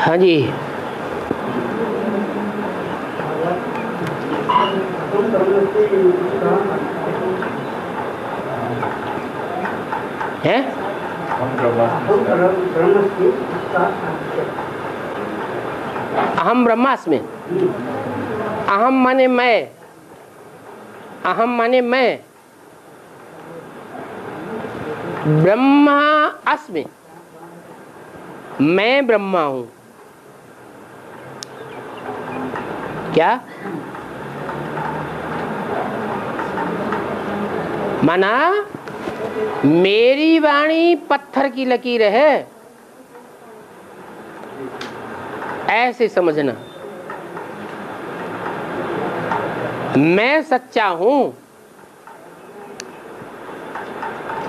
हाँ जी। है अहम ब्रह्मास्मि। अहम माने मैं, अहम माने मैं, ब्रह्मा अस्मि, मैं ब्रह्मा हूं। क्या माना? मेरी वाणी पत्थर की लकीर है, ऐसे समझना। मैं सच्चा हूं।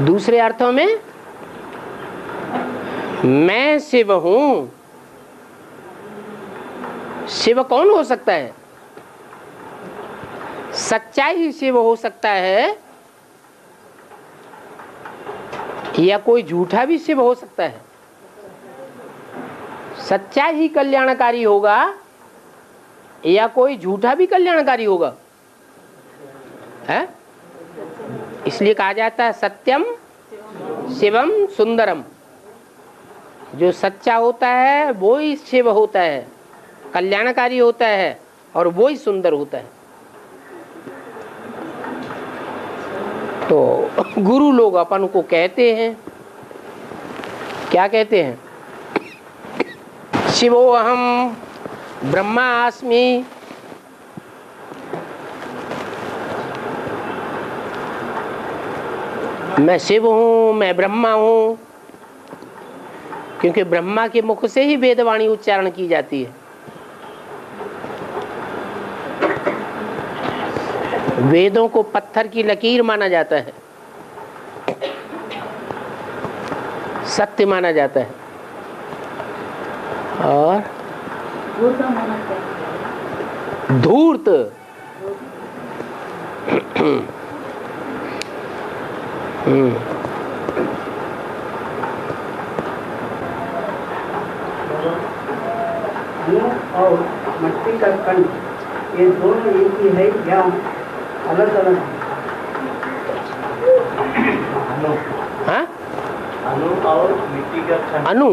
दूसरे अर्थों में मैं शिव हूं। शिव कौन हो सकता है? सच्चा ही शिव हो सकता है, या कोई झूठा भी शिव हो सकता है? सच्चा ही कल्याणकारी होगा या कोई झूठा भी कल्याणकारी होगा? है? इसलिए कहा जाता है सत्यम शिवम सुंदरम। जो सच्चा होता है वो ही शिव होता है, कल्याणकारी होता है, और वो ही सुंदर होता है। तो गुरु लोग अपन को कहते हैं, क्या कहते हैं? शिवोऽहं ब्रह्मास्मि। मैं शिव हूं, मैं ब्रह्मा हूं, क्योंकि ब्रह्मा के मुख से ही वेदवाणी उच्चारण की जाती है। वेदों को पत्थर की लकीर माना जाता है, सत्य माना जाता है। और धूर्त, और मट्टी का कण, ये दोनों एक ही है या अलग अलग? हाँ? अणु और मिट्टी का कण। अणु,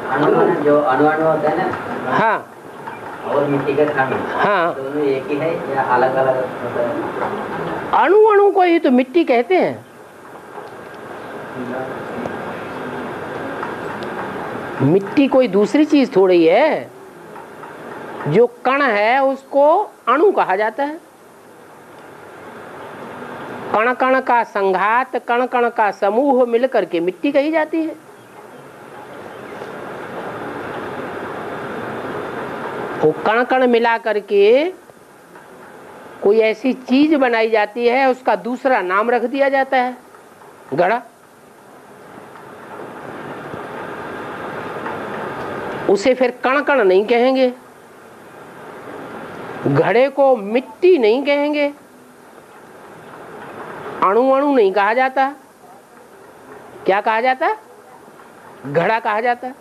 अणु जो अणु होता है ना, हाँ, और मिट्टी का कण, हाँ, दोनों एक ही है या अलग अलग होता है? अणु अणु को ही तो मिट्टी कहते हैं। मिट्टी कोई दूसरी चीज थोड़ी है। जो कण है उसको अणु कहा जाता है। कण कण का संघात, कण कण का समूह मिलकर के मिट्टी कही जाती है। वो कण कण मिला करके कोई ऐसी चीज बनाई जाती है, उसका दूसरा नाम रख दिया जाता है, घड़ा। उसे फिर कण कण नहीं कहेंगे, घड़े को मिट्टी नहीं कहेंगे, अणु अणु नहीं कहा जाता। क्या कहा जाता? घड़ा कहा जाता।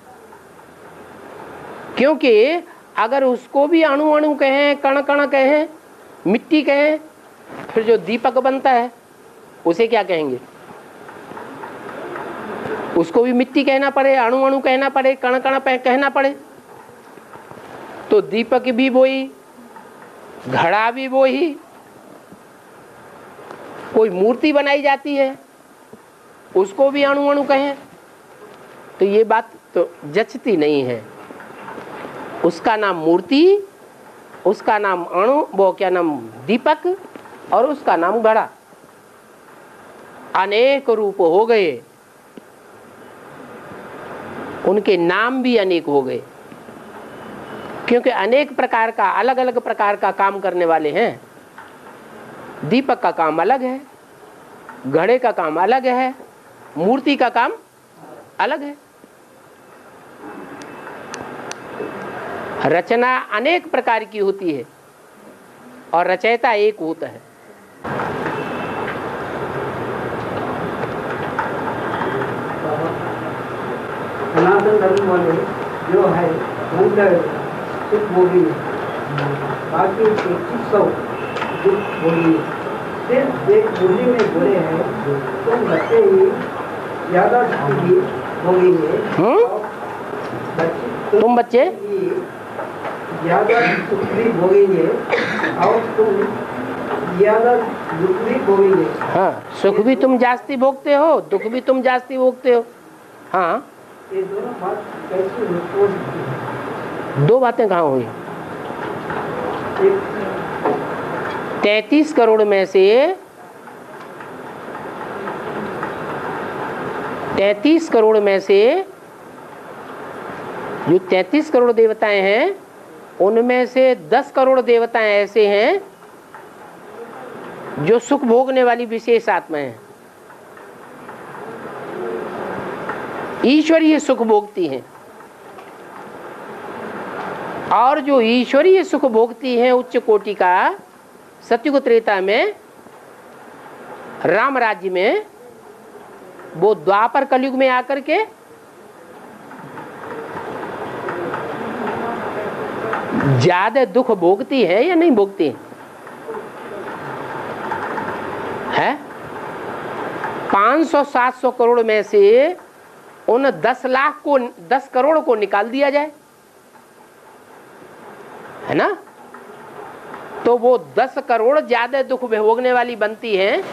क्योंकि अगर उसको भी अणु अणु कहें, कण कण कहें, मिट्टी कहें, फिर जो दीपक बनता है उसे क्या कहेंगे? उसको भी मिट्टी कहना पड़े, अणु अणु कहना पड़े, कण कण कहना पड़े। तो दीपक भी वही, घड़ा भी वही। कोई मूर्ति बनाई जाती है, उसको भी अणु अणु कहें, तो ये बात तो जचती नहीं है। उसका नाम मूर्ति, उसका नाम अणु, वो क्या नाम दीपक, और उसका नाम घड़ा। अनेक रूप हो गए, उनके नाम भी अनेक हो गए, क्योंकि अनेक प्रकार का, अलग अलग प्रकार का काम करने वाले हैं। दीपक का काम अलग है, घड़े का काम अलग है, मूर्ति का काम अलग है। रचना अनेक प्रकार की होती है और रचयिता एक होता है। सनातन धर्म वाले जो है मंगल सुख भोगेंगे, बाकी 3300 दुख भोगेंगे। सिर्फ एक मुरली में बोले हैं तुम बच्चे ही ज्यादा सुखी भोगेंगे, तुम बच्चे ज्यादा सुख भी भोगेंगे और तुम ज्यादा दुख भी भोगेंगे। हाँ, सुख भी तुम जास्ती भोगते हो, दुख भी तुम जास्ती भोगते हो। हाँ, ये दोनों बात कैसे हो सकती है? दो बातें कहाँ हुई? एक 33 करोड़ में से 33 करोड़ में से जो 33 करोड़ देवताएं हैं उनमें से 10 करोड़ देवताएं ऐसे हैं जो सुख भोगने वाली विशेष आत्माएं हैं, ईश्वरीय सुख भोगती हैं। और जो ईश्वरीय सुख भोगती हैं उच्च कोटि का, सतयुग त्रेता में राम राज्य में, वो द्वापर कलयुग में आकर के ज्यादा दुख भोगती है या नहीं भोगती है? 500-700 करोड़ में से उन 10 लाख को, 10 करोड़ को निकाल दिया जाए, है ना, तो वो 10 करोड़ ज्यादा दुख भोगने वाली बनती है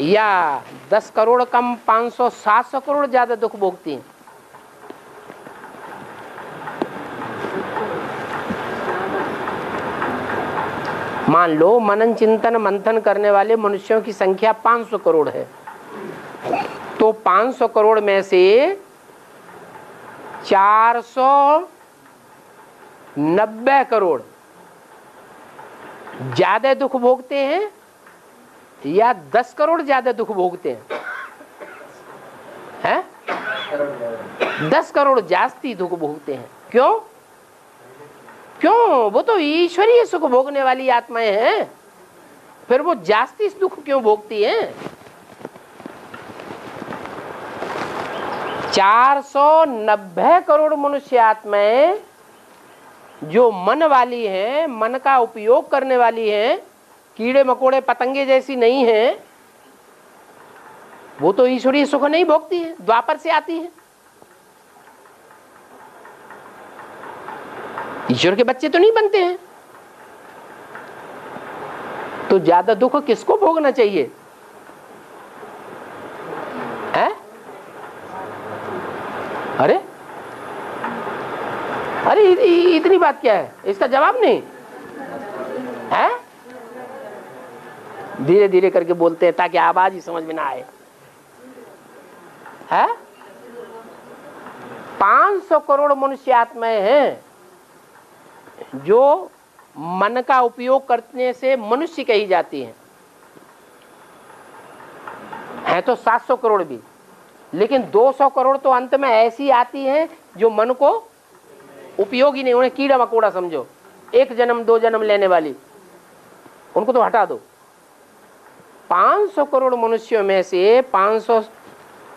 या 10 करोड़ कम 500-700 करोड़ ज्यादा दुख भोगती हैं? मान लो मनन चिंतन मंथन करने वाले मनुष्यों की संख्या 500 करोड़ है, तो 500 करोड़ में से 490 करोड़ ज्यादा दुख भोगते हैं या 10 करोड़ ज्यादा दुख भोगते हैं? 10 करोड़ जास्ती दुख भोगते हैं। क्यों? क्यों? वो तो ईश्वरीय सुख भोगने वाली आत्माएं हैं, फिर वो जास्ती दुख क्यों भोगती हैं? 490 करोड़ मनुष्य आत्माएं जो मन वाली हैं, मन का उपयोग करने वाली हैं, कीड़े मकोड़े पतंगे जैसी नहीं हैं, वो तो ईश्वरीय सुख नहीं भोगती है, द्वापर से आती है। ईश्वर के बच्चे तो नहीं बनते हैं, तो ज्यादा दुख किसको भोगना चाहिए? है? अरे अरे इतनी बात क्या है, इसका जवाब नहीं है? धीरे धीरे करके बोलते हैं ताकि आवाज ही समझ में ना आए। है? 500 करोड़ मनुष्य आत्माएं हैं जो मन का उपयोग करने से मनुष्य कही जाती हैं। है तो 700 करोड़ भी, लेकिन 200 करोड़ तो अंत में ऐसी आती हैं जो मन को उपयोगी नहीं, उन्हें कीड़ा मकोड़ा समझो, 1 जन्म 2 जन्म लेने वाली, उनको तो हटा दो। 500 करोड़ मनुष्यों में से 500,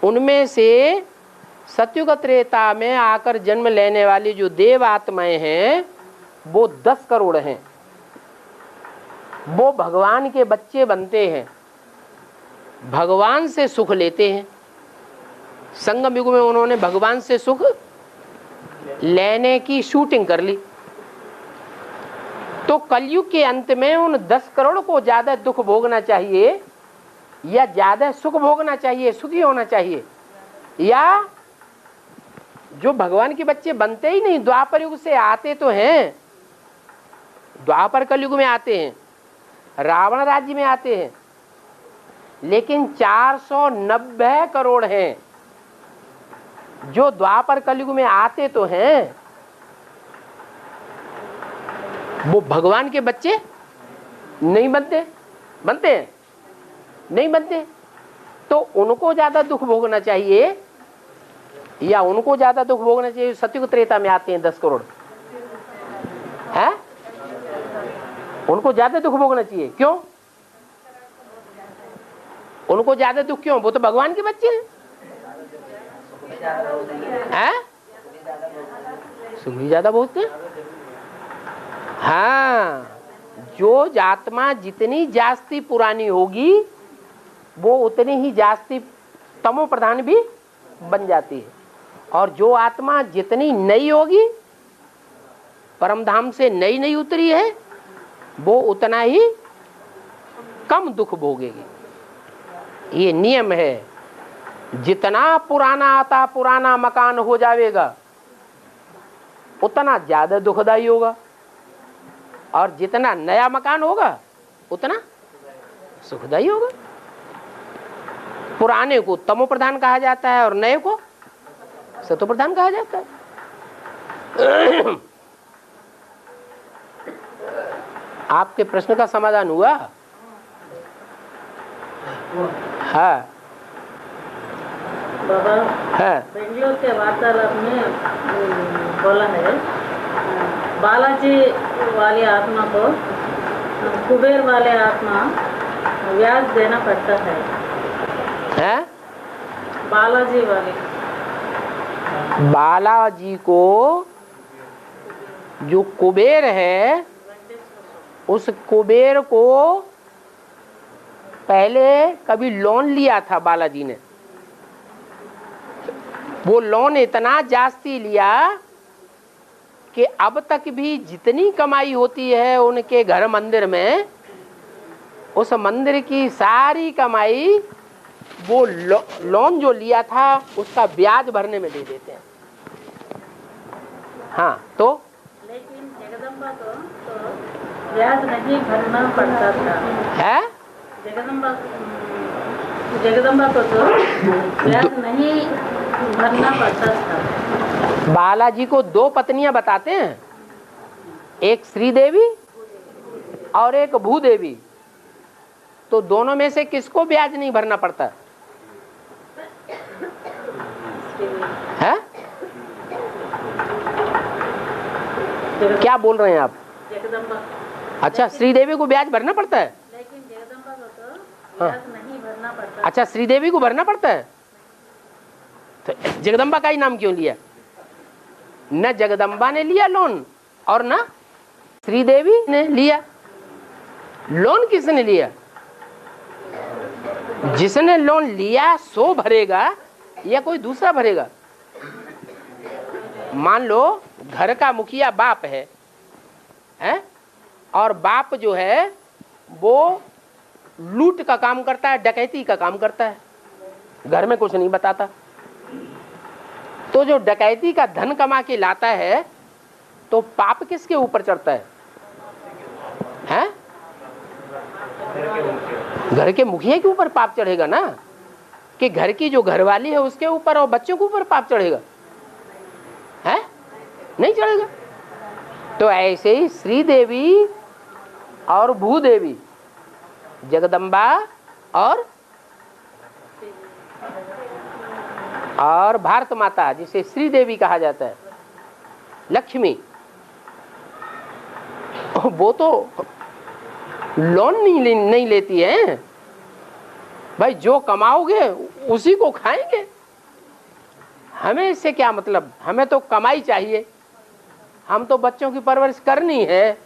उनमें से सतयुग त्रेता में आकर जन्म लेने वाली जो देव आत्माएं हैं वो 10 करोड़ हैं। वो भगवान के बच्चे बनते हैं, भगवान से सुख लेते हैं। संगम युग में उन्होंने भगवान से सुख लेने की शूटिंग कर ली, तो कलयुग के अंत में उन 10 करोड़ को ज्यादा दुख भोगना चाहिए या ज्यादा सुख भोगना चाहिए, सुखी होना चाहिए, या जो भगवान के बच्चे बनते ही नहीं, द्वापर युग से आते तो हैं, द्वापर कलयुग में आते हैं, रावण राज्य में आते हैं, लेकिन 490 करोड़ हैं जो द्वापर कलयुग में आते तो हैं, वो भगवान के बच्चे नहीं बनते। बनते हैं? नहीं बनते। तो उनको ज्यादा दुख भोगना चाहिए या उनको ज्यादा दुख भोगना चाहिए सतयुग त्रेता में आते हैं 10 करोड़? है? उनको ज्यादा दुख भोगना चाहिए। क्यों? उनको ज्यादा दुख क्यों? वो तो भगवान के बच्चे हैं। सुख भी ज्यादा भोगते हैं। हाँ, जो आत्मा जितनी जास्ती पुरानी होगी वो उतनी ही जास्ती तमो प्रधान भी बन जाती है, और जो आत्मा जितनी नई होगी, परमधाम से नई नई उतरी है, वो उतना ही कम दुख भोगेगी। ये नियम है। जितना पुराना आता पुराना मकान हो जाएगा उतना ज्यादा दुखदाई होगा, और जितना नया मकान होगा उतना सुखदाई होगा। पुराने को तमो प्रधान कहा जाता है और नए को सतो प्रधान कहा जाता है। आपके प्रश्न का समाधान हुआ? हाँ बाबा, है। बेंगलोर के वार्तालाप में बोला है, बालाजी वाली आत्मा को कुबेर वाले आत्मा ब्याज देना पड़ता है। बालाजी वाले, बालाजी को जो कुबेर है, उस कुबेर को पहले कभी लोन लिया था बालाजी ने। वो लोन इतना जास्ती लिया कि अब तक भी जितनी कमाई होती है उनके घर मंदिर में, उस मंदिर की सारी कमाई वो लोन जो लिया था उसका ब्याज भरने में दे देते हैं। हाँ, तो लेकिन जगदम्बा को तो ब्याज नहीं भरना पड़ता था। है जगदम्बा को तो ब्याज नहीं भरना पड़ता था। बालाजी को दो पत्नियां बताते हैं, एक श्रीदेवी और एक भूदेवी। तो दोनों में से किसको ब्याज नहीं भरना पड़ता है? क्या बोल रहे हैं आप? जगदम्बा। अच्छा, श्रीदेवी को ब्याज भरना पड़ता है, लेकिन जगदम्बा को तो ब्याज नहीं भरना पड़ता। अच्छा, श्रीदेवी को भरना पड़ता है। तो जगदम्बा का ही नाम क्यों लिया? न जगदम्बा ने लिया लोन और न श्रीदेवी ने लिया। लोन किसने लिया? जिसने लोन लिया सो भरेगा या कोई दूसरा भरेगा? मान लो घर का मुखिया बाप है, और बाप जो है वो लूट का काम करता है, डकैती का काम करता है, घर में कुछ नहीं बताता। तो जो डकैती का धन कमा के लाता है तो पाप किसके ऊपर चढ़ता है? हैं? घर के मुखिया के ऊपर पाप चढ़ेगा ना, कि घर की जो घरवाली है उसके ऊपर और बच्चों के ऊपर पाप चढ़ेगा? है? नहीं चढ़ेगा। तो ऐसे ही श्रीदेवी और भूदेवी, जगदम्बा और भारत माता, जिसे श्रीदेवी कहा जाता है, लक्ष्मी, वो तो लोन नहीं लेती है भाई। जो कमाओगे उसी को खाएंगे, हमें इससे क्या मतलब? हमें तो कमाई चाहिए, हम तो बच्चों की परवरिश करनी है।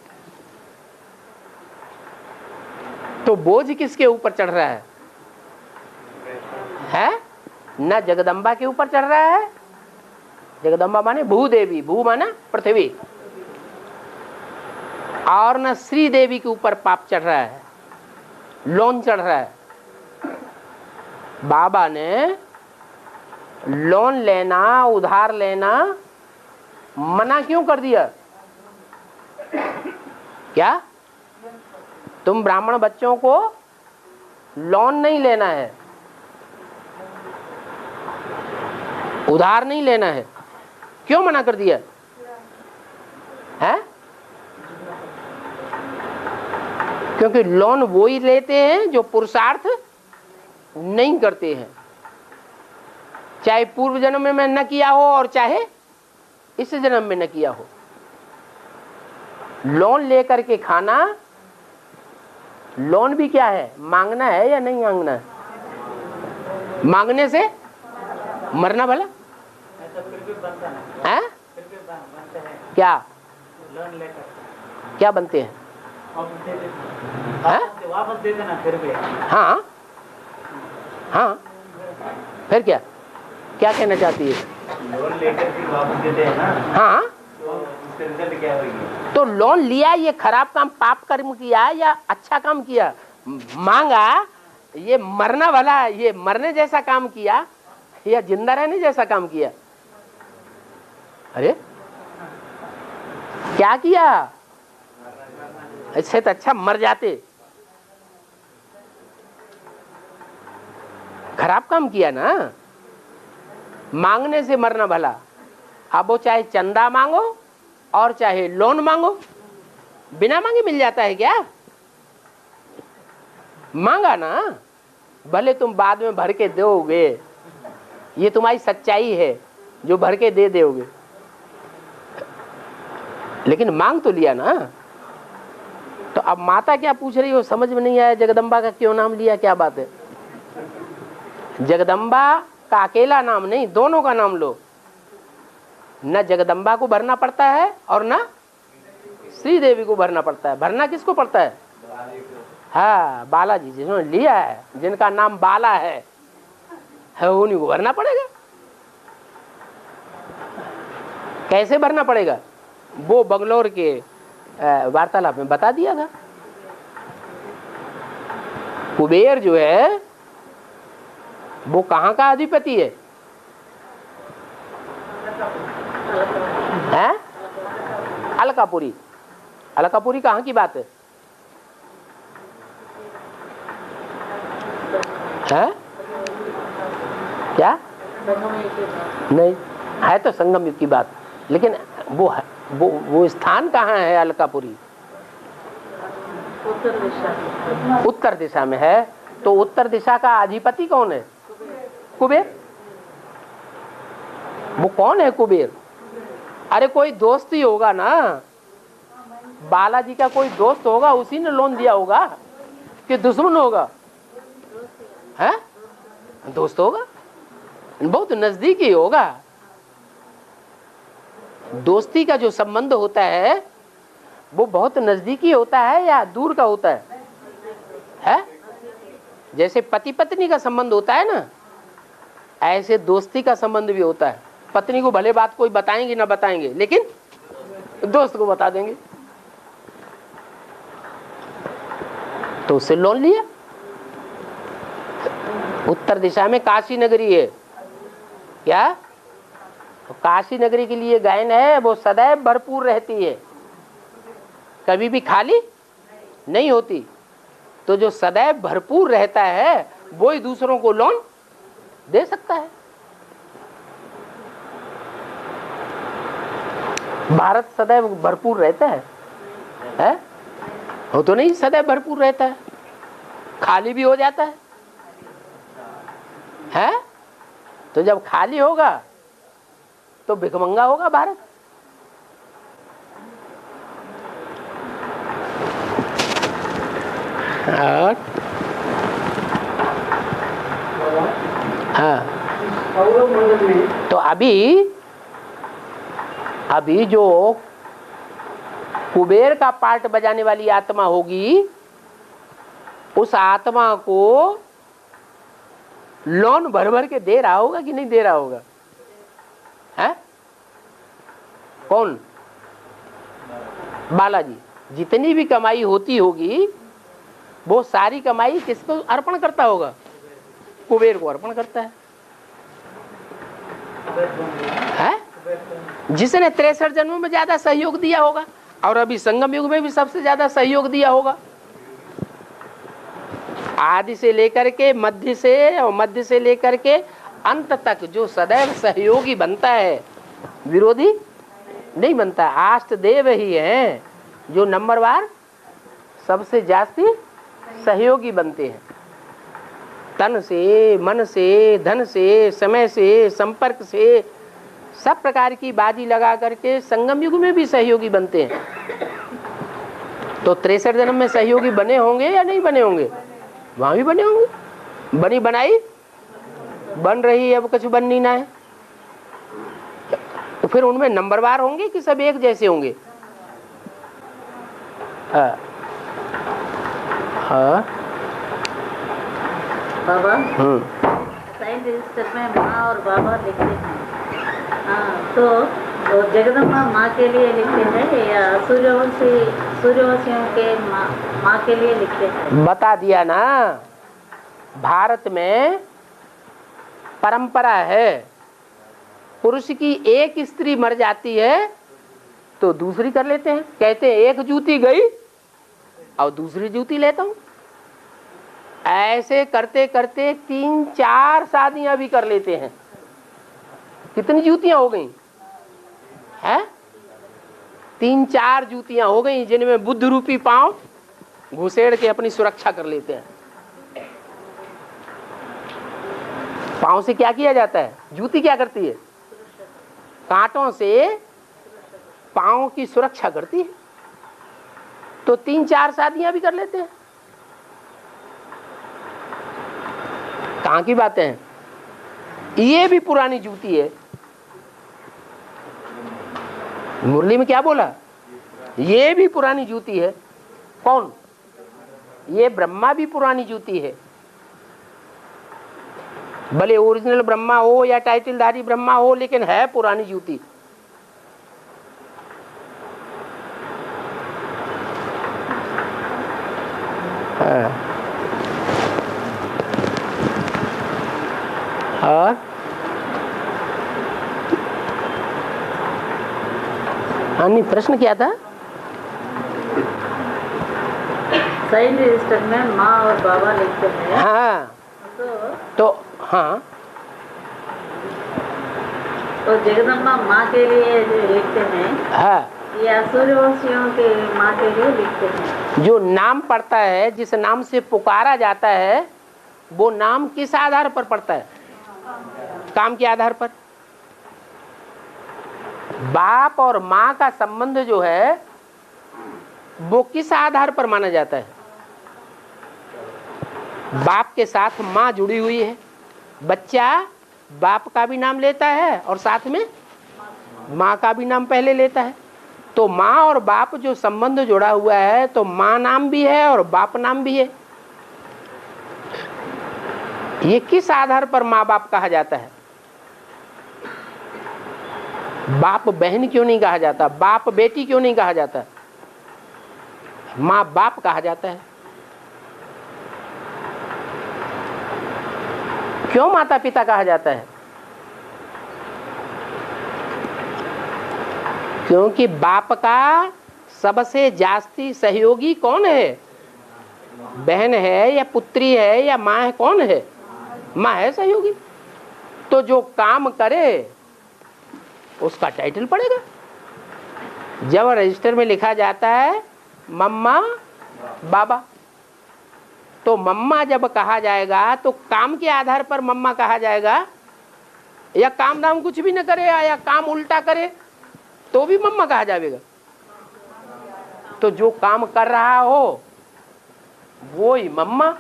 तो बोझ किसके ऊपर चढ़ रहा है? न जगदम्बा के ऊपर चढ़ रहा है। जगदम्बा माने भूदेवी, भू माना पृथ्वी, और न श्री देवी के ऊपर पाप चढ़ रहा है, लोन चढ़ रहा है। बाबा ने लोन लेना, उधार लेना मना क्यों कर दिया? क्या तुम ब्राह्मण बच्चों को लोन नहीं लेना है, उधार नहीं लेना है? क्यों मना कर दिया है? क्योंकि लोन वो ही लेते हैं जो पुरुषार्थ नहीं करते हैं, चाहे पूर्व जन्म में न किया हो और चाहे इस जन्म में न किया हो। लोन लेकर के खाना, लोन भी क्या है? मांगना है या नहीं मांगना है? मांगने से मरना भला है? सकते हैं क्या लोन लेकर, क्या बनते हैं? वापस दे हैं? वापस दे देना फिर भी। हाँ हाँ, फिर क्या क्या कहना चाहती है? लोन लेकर फिर वापस देते हैं ना, हाँ, तो उसका रिजल्ट क्या होगी? तो लोन लिया, ये खराब काम पाप कर्म किया या अच्छा काम किया? मांगा, ये मरना वाला, ये मरने जैसा काम किया या जिंदा रहने जैसा काम किया? अरे क्या किया? इससे तो अच्छा मर जाते। खराब काम किया ना, मांगने से मरना भला। अब वो चाहे चंदा मांगो और चाहे लोन मांगो, बिना मांगे मिल जाता है क्या? मांगा ना, भले तुम बाद में भर के दोगे, ये तुम्हारी सच्चाई है जो भर के दे दोगे, लेकिन मांग तो लिया ना। तो अब माता क्या पूछ रही हो समझ में नहीं आया, जगदम्बा का क्यों नाम लिया, क्या बात है? जगदम्बा का अकेला नाम नहीं, दोनों का नाम लो। न जगदम्बा को भरना पड़ता है और न श्री देवी को भरना पड़ता है। भरना किसको पड़ता है? हाँ, बालाजी, जिन्होंने लिया है, जिनका नाम बाला है उन्हीं को भरना पड़ेगा। कैसे भरना पड़ेगा वो बंगलोर के वार्तालाप में बता दिया था। कुबेर जो है वो कहाँ का अधिपति है? हैं? अलकापुरी। अलकापुरी कहाँ की बात है? हैं? क्या नहीं है, तो संगम युग की बात, लेकिन वो स्थान कहाँ है? अलकापुरी उत्तर दिशा में है। तो उत्तर दिशा का अधिपति कौन है? कुबेर। वो कौन है कुबेर? अरे कोई दोस्त ही होगा ना, बालाजी का कोई दोस्त होगा, उसी ने लोन दिया होगा कि दुश्मन होगा? है दोस्त होगा, बहुत नजदीकी होगा। दोस्ती का जो संबंध होता है वो बहुत नजदीकी होता है या दूर का होता है? जैसे पति पत्नी का संबंध होता है ना, ऐसे दोस्ती का संबंध भी होता है। पत्नी को भले बात कोई बताएंगे ना बताएंगे, लेकिन दोस्त को बता देंगे। तो उससे लोन लिया। उत्तर दिशा में काशी नगरी है। क्या? तो काशी नगरी के लिए गायन है, वो सदैव भरपूर रहती है, कभी भी खाली नहीं होती। तो जो सदैव भरपूर रहता है वो ही दूसरों को लोन दे सकता है। भारत सदैव भरपूर रहता है? वो तो नहीं सदैव भरपूर रहता है, खाली भी हो जाता है? तो जब खाली होगा तो भिखमंगा होगा भारत। और हाँ, तो अभी जो कुबेर का पार्ट बजाने वाली आत्मा होगी, उस आत्मा को लोन भर भर के दे रहा होगा कि नहीं दे रहा होगा? है कौन? बालाजी। जितनी भी कमाई होती होगी वो सारी कमाई किसको अर्पण करता होगा? कुबेर को अर्पण करता है। जिसने 63 जन्मों में ज्यादा सहयोग दिया होगा और अभी संगम युग में भी सबसे ज्यादा सहयोग दिया होगा। आदि से लेकर के मध्य से, और मध्य से लेकर के अंत तक जो सदैव सहयोगी बनता है, विरोधी नहीं बनता। आष्ट देव ही है जो नंबरवार सबसे जास्ती सहयोगी बनते हैं। तन से, मन से, धन से, समय से, संपर्क से, सब प्रकार की बाजी लगा करके संगम युग में भी सहयोगी बनते हैं। तो 63 जन्म में सहयोगी बने होंगे या नहीं बने होंगे? वहां भी बने होंगे। बनी बनाई बन रही है, अब कुछ बननी ना है। फिर उनमें नंबरवार होंगे कि सब एक जैसे होंगे? हाँ हाँ बाबा साइन रजिस्टर में माँ और बाबा लिखते हैं। हाँ, तो जगदम्बा माँ के लिए लिखते हैं या सूर्यवंशियों के माँ के लिए लिखते हैं? बता दिया ना, भारत में परंपरा है, पुरुष की एक स्त्री मर जाती है तो दूसरी कर लेते हैं। कहते हैं एक जूती गई और दूसरी जूती लेता हूं। ऐसे करते करते 3-4 शादियां भी कर लेते हैं। कितनी जूतियां हो गई हैं? 3-4 जूतियां हो गई जिनमें बुद्ध रूपी पांव घुसेड़ के अपनी सुरक्षा कर लेते हैं। पांव से क्या किया जाता है? जूती क्या करती है? कांटों से पांव की सुरक्षा करती है। तो 3-4 शादियां भी कर लेते हैं। कहां की बातें हैं? ये भी पुरानी जूती है। मुरली में क्या बोला? ये भी पुरानी जूती है। कौन? ये ब्रह्मा भी पुरानी जूती है। भले ओरिजिनल ब्रह्मा हो या टाइटलधारी ब्रह्मा हो, लेकिन है पुरानी जूती। और अन्य प्रश्न क्या था? साइन रजिस्टर में माँ और बाबा लिखते हैं। हाँ तो हाँ, तो जगदम्बा माँ के लिए लिखते हैं हाँ, या सूर्यवंशियों के माँ के लिए लिखते हैं? जो नाम पड़ता है, जिस नाम से पुकारा जाता है, वो नाम किस आधार पर पड़ता है? काम के आधार पर। बाप और माँ का संबंध जो है वो किस आधार पर माना जाता है? बाप के साथ माँ जुड़ी हुई है, बच्चा बाप का भी नाम लेता है और साथ में माँ का भी नाम पहले लेता है। तो माँ और बाप जो संबंध जुड़ा हुआ है, तो माँ नाम भी है और बाप नाम भी है। ये किस आधार पर माँ बाप कहा जाता है? बाप बहन क्यों नहीं कहा जाता? बाप बेटी क्यों नहीं कहा जाता? माँ बाप कहा जाता है। क्यों माता पिता कहा जाता है? क्योंकि बाप का सबसे जास्ती सहयोगी कौन है? बहन है या पुत्री है या माँ है? कौन है? माँ है सहयोगी। तो जो काम करे उसका टाइटल पड़ेगा। जब रजिस्टर में लिखा जाता है मम्मा बाबा, तो मम्मा जब कहा जाएगा तो काम के आधार पर मम्मा कहा जाएगा, या काम धाम कुछ भी न करे या काम उल्टा करे तो भी मम्मा कहा जाएगा। तो जो काम कर रहा हो वो ही मम्मा,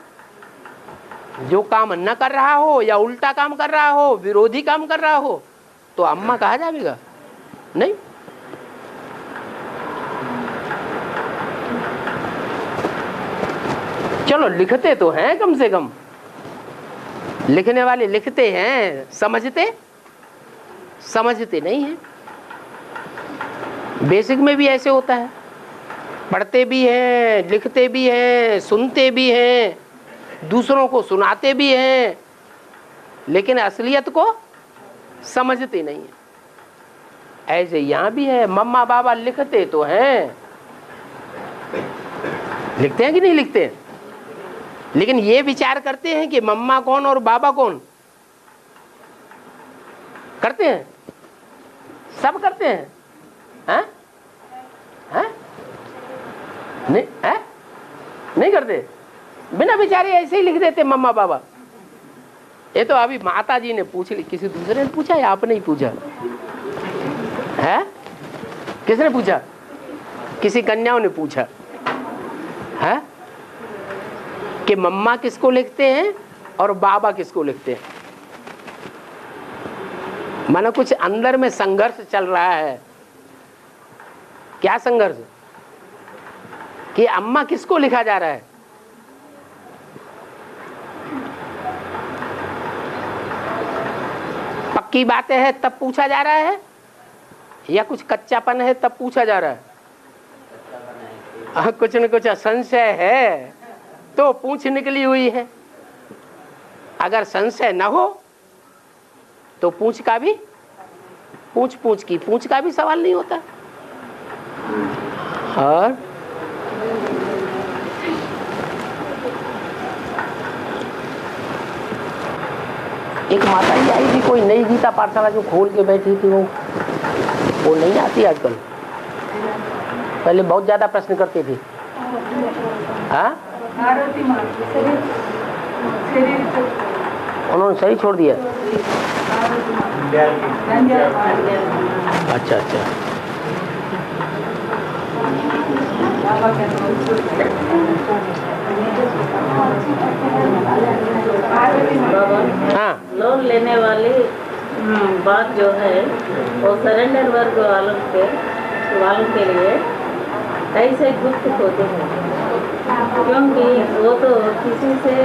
जो काम न कर रहा हो या उल्टा काम कर रहा हो, विरोधी काम कर रहा हो, तो अम्मा कहा जाएगा नहीं। चलो लिखते तो हैं, कम से कम लिखने वाले लिखते हैं, समझते नहीं हैं। बेसिक में भी ऐसे होता है, पढ़ते भी हैं, लिखते भी हैं, सुनते भी हैं, दूसरों को सुनाते भी हैं, लेकिन असलियत को समझते नहीं है। ऐसे यहां भी है, मम्मा बाबा लिखते तो हैं, लिखते हैं कि नहीं लिखते हैं, लेकिन ये विचार करते हैं कि मम्मा कौन और बाबा कौन? करते हैं? सब करते हैं? हैं? हैं? नहीं है? नहीं करते? बिना विचारे ऐसे ही लिख देते मम्मा बाबा। ये तो अभी माता जी ने पूछ ली, किसी दूसरे ने पूछा या आपने ही पूछा है? किसने पूछा? किसी कन्याओं ने पूछा है कि मम्मा किसको लिखते हैं और बाबा किसको लिखते हैं। माना कुछ अंदर में संघर्ष चल रहा है। क्या संघर्ष? कि अम्मा किसको लिखा जा रहा है? पक्की बातें हैं तब पूछा जा रहा है, या कुछ कच्चापन है तब पूछा जा रहा है? कुछ न कुछ संशय है तो पूछ निकली हुई है। अगर संशय न हो तो पूछ का भी सवाल नहीं होता। और एक माता जी आई थी, कोई नई गीता पाठशाला जो खोल के बैठी थी, वो नहीं आती आजकल। पहले बहुत ज्यादा प्रश्न करती थी। हाँ, उन्होंने सही छोड़ दिया। अच्छा अच्छा। हाँ, लोन लेने वाली बात जो है वो सरेंडर वर्ग वालों के लिए ऐसे गुप्त होते हैं, क्योंकि वो तो किसी से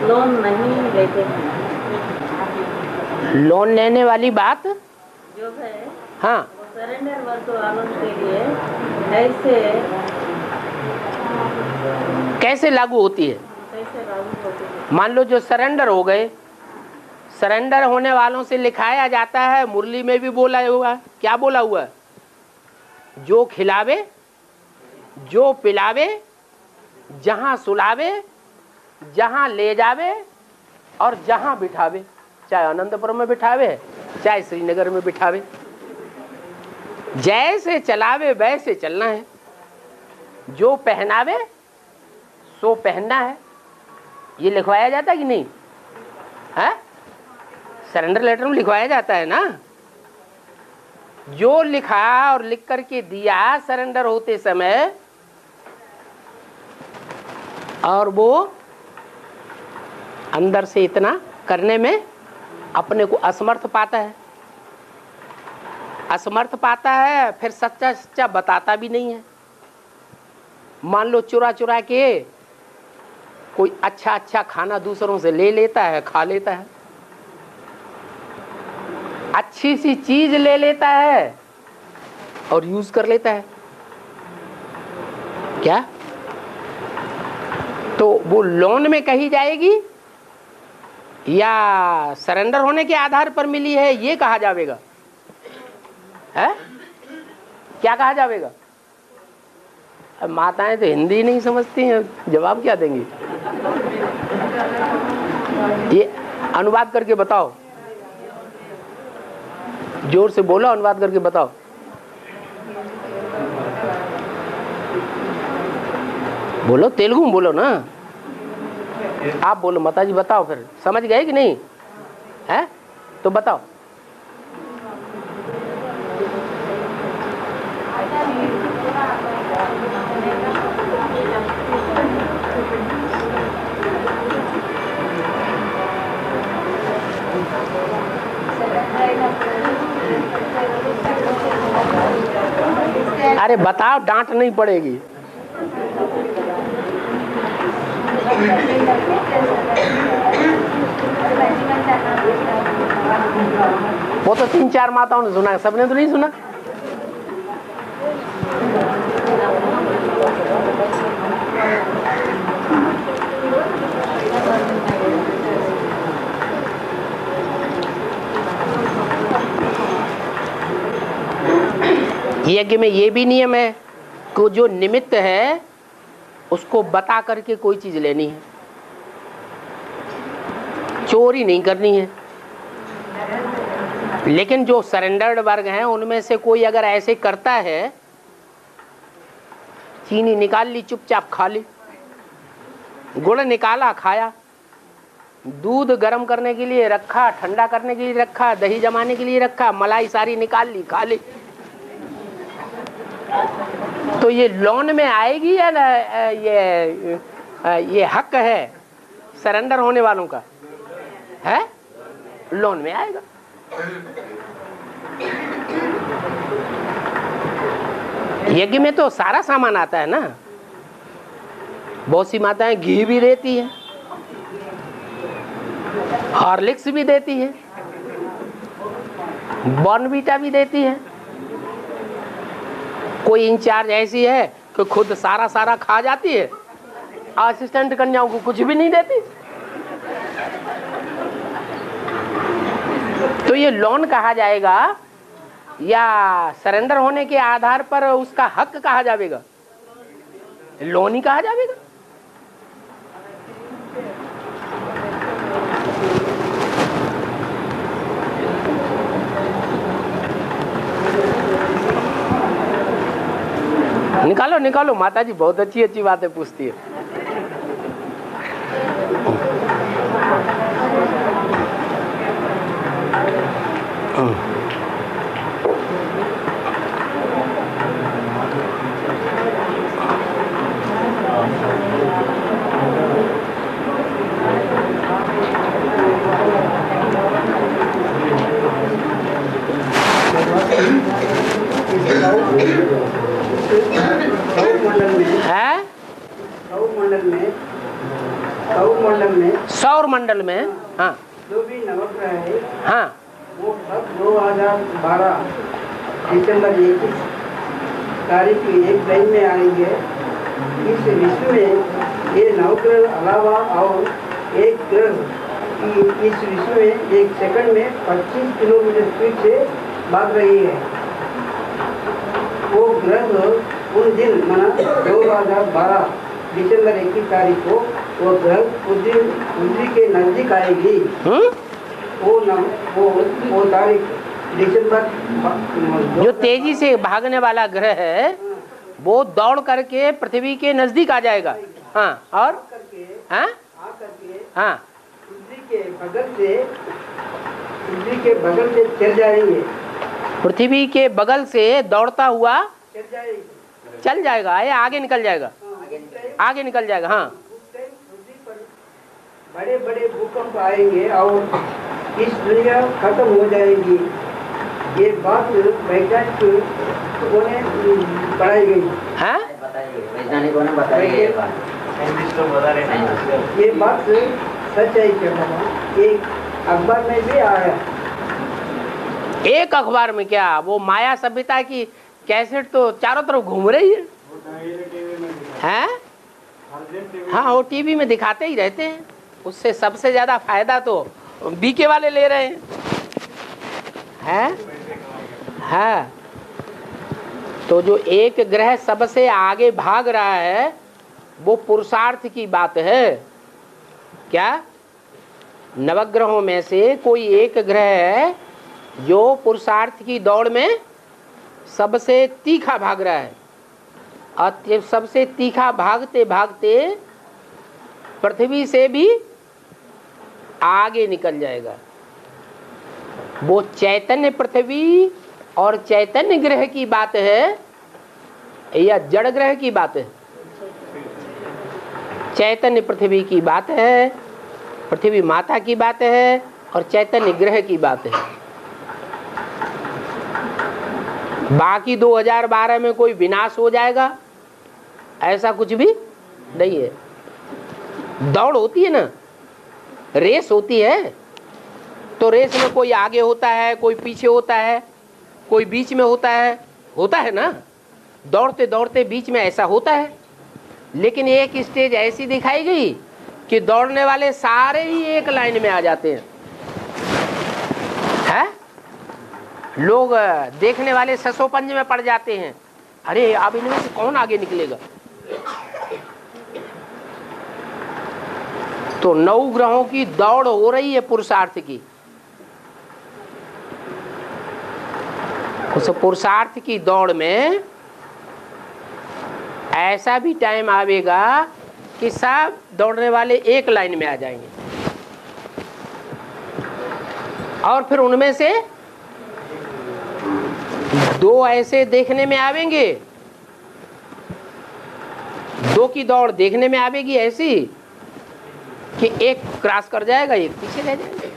लोन नहीं लेते हैं। लोन लेने वाली बात जो है हाँ, वो सरेंडर वर्ग वालों के लिए ऐसे कैसे लागू होती है? मान लो जो सरेंडर हो गए, सरेंडर होने वालों से लिखाया जाता है, मुरली में भी बोला हुआ, क्या बोला हुआ? जो खिलावे, जो पिलावे, जहां सुलावे, जहां ले जावे और जहां बिठावे, चाहे अनंतपुर में बिठावे चाहे श्रीनगर में बिठावे, जैसे चलावे वैसे चलना है। जो पहनावे सो पहनना है। ये लिखवाया जाता है कि नहीं है? सरेंडर लेटर में लिखवाया जाता है ना। जो लिखा और लिख करके दिया सरेंडर होते समय, और वो अंदर से इतना करने में अपने को असमर्थ पाता है, फिर सच्चा सच्चा बताता भी नहीं है। मान लो चुरा चुरा के कोई अच्छा खाना दूसरों से ले लेता है, खा लेता है, अच्छी सी चीज ले लेता है और यूज कर लेता है। क्या तो वो लोन में कही जाएगी या सरेंडर होने के आधार पर मिली है, ये कहा जाएगा? है क्या कहा जाएगा? अब माताएं तो हिंदी नहीं समझती हैं, जवाब क्या देंगी? ये अनुवाद करके बताओ, जोर से बोलो, अनुवाद करके बताओ। बोलो, तेलुगु में बोलो ना। आप बोलो, माता जी बताओ, फिर समझ गए कि नहीं है? तो बताओ। अरे बताओ, डांट नहीं पड़ेगी। वो तो 3-4 माताओं ने सुना, सबने तो नहीं सुना। यज्ञ में ये भी नियम है कि जो निमित्त है उसको बता करके कोई चीज लेनी है, चोरी नहीं करनी है। लेकिन जो सरेंडर्ड वर्ग हैं उनमें से कोई अगर ऐसे करता है, चीनी निकाल ली चुपचाप खा ली, गुड़ निकाला खाया, दूध गर्म करने के लिए रखा, ठंडा करने के लिए रखा, दही जमाने के लिए रखा, मलाई सारी निकाल ली खा ली, तो ये लोन में आएगी या ना? ये हक है सरेंडर होने वालों का, है लोन में आएगा। यज्ञ में तो सारा सामान आता है ना। बहुत सी माताएं घी भी देती है, हॉर्लिक्स भी देती है, बॉर्नवीटा भी देती है। कोई इंचार्ज ऐसी है कि खुद सारा खा जाती है, असिस्टेंट कन्याओं को कुछ भी नहीं देती। तो ये लोन कहा जाएगा या सरेंडर होने के आधार पर उसका हक कहा जाएगा? लोन ही कहा जाएगा। निकालो निकालो, माता जी बहुत अच्छी अच्छी बातें पूछती है। सौर मंडल में हाँ जो भी नवग्रह है हाँ वो सब 2012 दिसंबर 21 तारीख की एक लाइन में आएंगे। इस विश्व में ये नवग्रह अलावा और एक ग्रह की इस विश्व में एक सेकंड में 25 किलोमीटर स्पीड से भाग रही है। वो ग्रह उन दिन माना 2012 दिसंबर 21 तारीख को वो ग्रह पृथ्वी के नजदीक आएगी। वो तारीख दिसंबर जो तेजी से भागने वाला ग्रह है वो दौड़ करके पृथ्वी के नजदीक आ जाएगा। हाँ और हाँ हाँ पृथ्वी के बगल से चल जाएंगे। पृथ्वी के बगल से दौड़ता हुआ चल जाएगा या आगे निकल जाएगा? आगे निकल जाएगा। हाँ पृथ्वी पर बड़े बड़े भूकंप आएंगे और इस दुनिया खत्म हो जाएगी। ये बात वैज्ञानिक ने पढ़ाई गई है। वैज्ञानिकों ने बताई है ये बात सच है क्या? एक अखबार में भी आया। एक अखबार में क्या, वो माया सभ्यता की कैसेट तो चारों तरफ घूम रही है। हैं? हाँ वो टीवी में दिखाते ही रहते हैं। उससे सबसे ज्यादा फायदा तो बीके वाले ले रहे हैं। हाँ तो जो एक ग्रह सबसे आगे भाग रहा है वो पुरुषार्थ की बात है। क्या नवग्रहों में से कोई एक ग्रह है जो पुरुषार्थ की दौड़ में सबसे तीखा भाग रहा है और सबसे तीखा भागते भागते पृथ्वी से भी आगे निकल जाएगा। वो चैतन्य पृथ्वी और चैतन्य ग्रह की बात है या जड़ ग्रह की बात है? चैतन्य पृथ्वी की बात है, पृथ्वी माता की बात है और चैतन्य ग्रह की बात है। बाकी 2012 में कोई विनाश हो जाएगा ऐसा कुछ भी नहीं है। दौड़ होती है ना, रेस होती है, तो रेस में कोई आगे होता है, कोई पीछे होता है, कोई बीच में होता है ना। दौड़ते दौड़ते बीच में ऐसा होता है। लेकिन एक स्टेज ऐसी दिखाई गई कि दौड़ने वाले सारे ही एक लाइन में आ जाते हैं। लोग देखने वाले ससोपंज में पड़ जाते हैं। अरे अब इनमें से कौन आगे निकलेगा? तो 9 ग्रहों की दौड़ हो रही है पुरुषार्थ की। उस पुरुषार्थ की दौड़ में ऐसा भी टाइम आवेगा कि सब दौड़ने वाले एक लाइन में आ जाएंगे और फिर उनमें से 2 ऐसे देखने में आवेंगे, 2 की दौड़ देखने में आवेगी ऐसी कि एक क्रॉस कर जाएगा, एक पीछे रह जाएगा।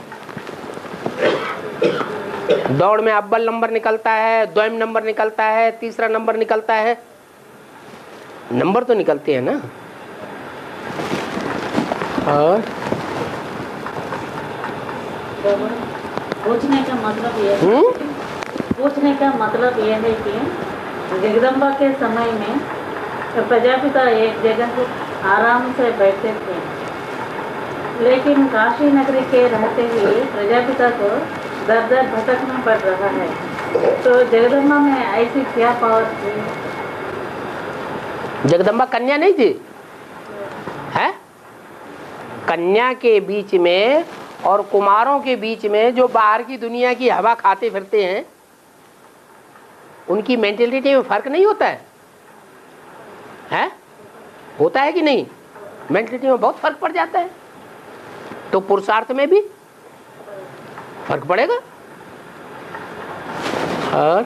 दौड़ में अव्वल नंबर निकलता है, द्वयम नंबर निकलता है, तीसरा नंबर निकलता है, नंबर तो निकलते हैं ना। और पूछने का मतलब ये है, पूछने का मतलब ये है कि जगदम्बा के समय में प्रजापिता एक जगह आराम से बैठते थे, लेकिन काशी नगरी के रहते हुए प्रजापिता को दर दर भटकना पड़ रहा है। तो जगदम्बा में ऐसी क्या पावर थी? जगदम्बा कन्या नहीं थी है? कन्या के बीच में और कुमारों के बीच में जो बाहर की दुनिया की हवा खाते फिरते हैं, उनकी मेंटेलिटी में फर्क नहीं होता है? होता है कि नहीं? मेंटेलिटी में बहुत फर्क पड़ जाता है, तो पुरुषार्थ में भी फर्क पड़ेगा। और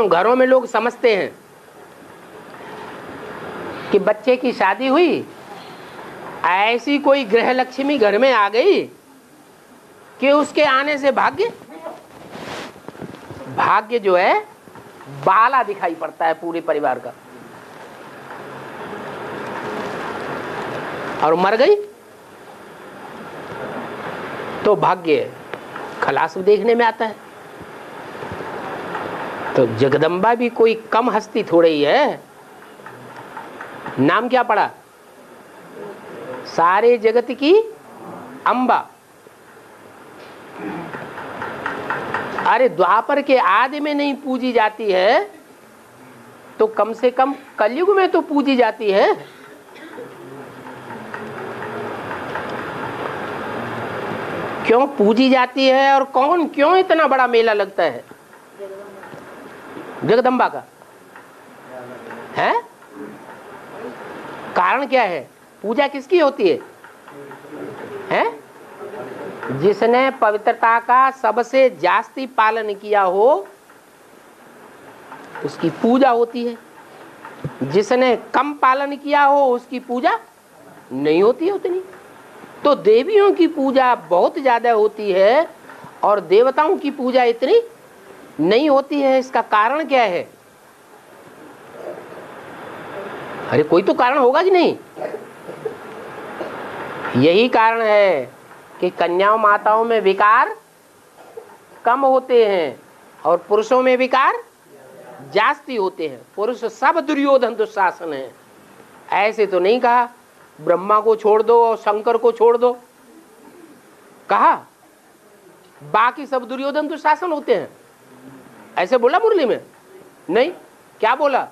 घरों में लोग समझते हैं कि बच्चे की शादी हुई, ऐसी कोई गृह लक्ष्मी घर में आ गई कि उसके आने से भाग्य जो है बाला दिखाई पड़ता है पूरे परिवार का। और मर गई तो भाग्य खलास देखने में आता है। तो जगदम्बा भी कोई कम हस्ती थोड़ी ही है। नाम क्या पड़ा? सारे जगत की अंबा। अरे द्वापर के आदि में नहीं पूजी जाती है तो कम से कम कलयुग में तो पूजी जाती है। क्यों पूजी जाती है और क्यों इतना बड़ा मेला लगता है जगदम्बा का? है कारण क्या है? पूजा किसकी होती है? जिसने पवित्रता का सबसे जास्ती पालन किया हो उसकी पूजा होती है, जिसने कम पालन किया हो उसकी पूजा नहीं होती है उतनी। तो देवियों की पूजा बहुत ज्यादा होती है और देवताओं की पूजा इतनी नहीं होती है। इसका कारण क्या है? अरे कोई तो कारण होगा कि नहीं? यही कारण है कि कन्याओं माताओं में विकार कम होते हैं और पुरुषों में विकार जास्ती होते हैं। पुरुष सब दुर्योधन दुशासन है। ऐसे तो नहीं कहा ब्रह्मा को छोड़ दो और शंकर को छोड़ दो, कहा बाकी सब दुर्योधन दुशासन होते हैं, ऐसे बोला मुरली में? नहीं, क्या बोला?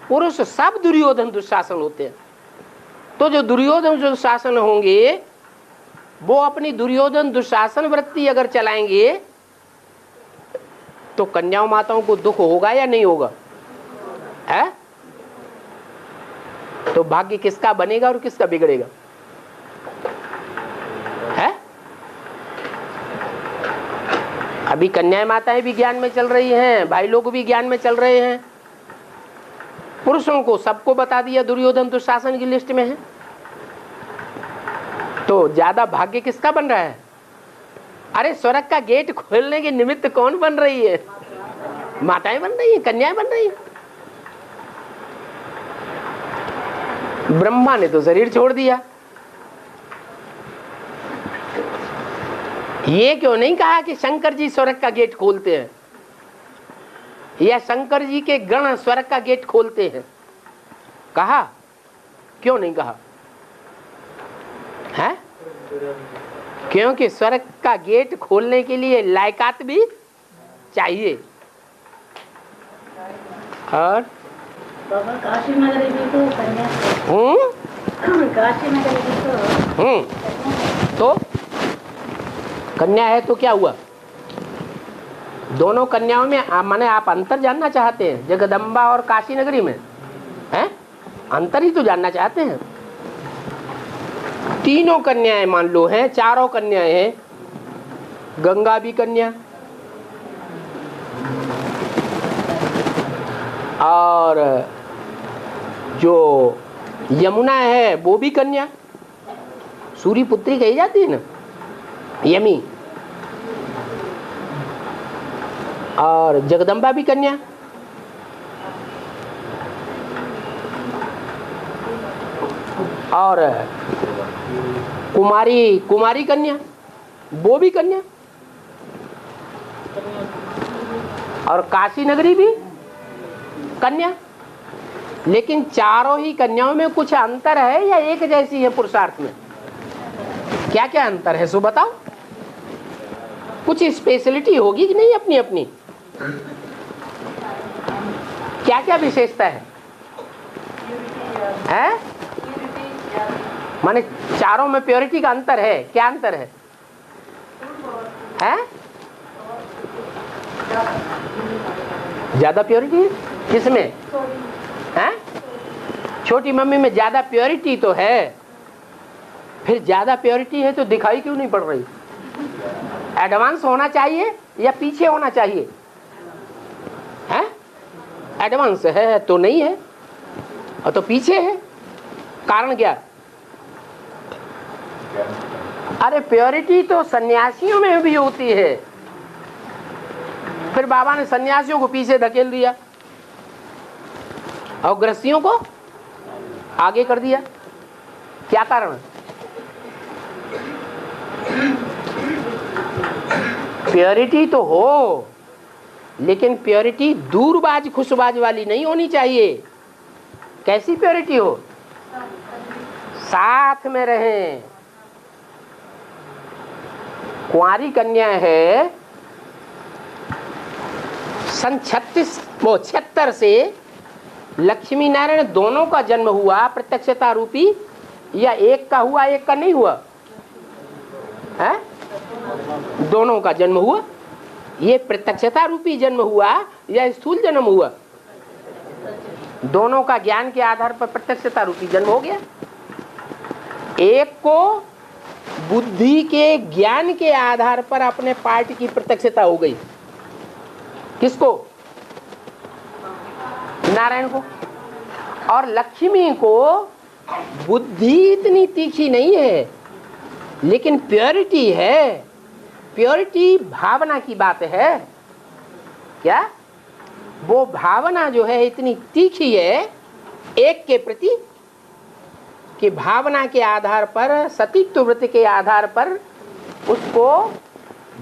पुरुष सब दुर्योधन दुशासन होते हैं। तो जो दुर्योधन दुशासन होंगे वो अपनी दुर्योधन दुशासन वृत्ति अगर चलाएंगे तो कन्याओं माताओं को दुख होगा या नहीं होगा? है? तो भाग्य किसका बनेगा और किसका बिगड़ेगा? है? अभी कन्याएं माताएं भी ज्ञान में चल रही हैं, भाई लोग भी ज्ञान में चल रहे हैं। पुरुषों को सबको बता दिया दुर्योधन दुशासन की लिस्ट में है, तो ज्यादा भाग्य किसका बन रहा है? अरे स्वर्ग का गेट खोलने के निमित्त कौन बन रही है? माताएं बन रही है, कन्याएं बन रही है। ब्रह्मा ने तो शरीर छोड़ दिया। ये क्यों नहीं कहा कि शंकर जी स्वर्ग का गेट खोलते हैं या शंकर जी के गण स्वर्ग का गेट खोलते हैं? कहा? क्यों नहीं कहा? है? क्योंकि स्वर्ग का गेट खोलने के लिए लायकात भी चाहिए। और काशी नगरी जी तो कन्या, काशी नगरी जी तो कन्या है तो क्या हुआ? दोनों कन्याओं में माने आप अंतर जानना चाहते हैं? जगदम्बा और काशी नगरी में हैं? अंतर ही तो जानना चाहते हैं। तीनों कन्याएं मान लो हैं, चारों कन्याएं हैं, गंगा भी कन्या और जो यमुना है वो भी कन्या, सूर्य पुत्री कही जाती है ना यमी, और जगदम्बा भी कन्या। और कुमारी कन्या वो भी कन्या, और काशी नगरी भी कन्या। लेकिन चारों ही कन्याओं में कुछ अंतर है या एक जैसी है पुरुषार्थ में? क्या क्या अंतर है सो बताओ। कुछ स्पेशलिटी होगी कि नहीं अपनी अपनी? क्या क्या विशेषता है? माने चारों में प्योरिटी का अंतर है, क्या अंतर है? ज्यादा प्योरिटी है किसमें? है छोटी मम्मी में ज्यादा प्योरिटी तो है, फिर ज्यादा प्योरिटी है तो दिखाई क्यों नहीं पड़ रही? एडवांस होना चाहिए या पीछे होना चाहिए? है एडवांस है तो नहीं है, और तो पीछे है। कारण क्या? अरे प्योरिटी तो सन्यासियों में भी होती है, फिर बाबा ने सन्यासियों को पीछे धकेल दिया और गृहस्थियों को आगे कर दिया। क्या कारण? प्योरिटी तो हो, लेकिन प्योरिटी दूरबाज खुशबाज वाली नहीं होनी चाहिए। कैसी प्योरिटी हो? साथ में रहें। कुंवारी कन्या है, सन 76 से लक्ष्मी नारायण दोनों का जन्म हुआ प्रत्यक्षता रूपी, या एक का हुआ एक का नहीं हुआ? है दोनों का जन्म हुआ। ये प्रत्यक्षता रूपी जन्म हुआ या स्थूल जन्म हुआ? दोनों का ज्ञान के आधार पर प्रत्यक्षता रूपी जन्म हो गया। एक को बुद्धि के ज्ञान के आधार पर अपने पार्ट की प्रत्यक्षता हो गई। किसको? नारायण को। और लक्ष्मी को बुद्धि इतनी तीखी नहीं है, लेकिन प्योरिटी है। प्योरिटी भावना की बात है। क्या वो भावना जो है इतनी तीखी है एक के प्रति कि भावना के आधार पर, सतीत्व वृत्ति के आधार पर उसको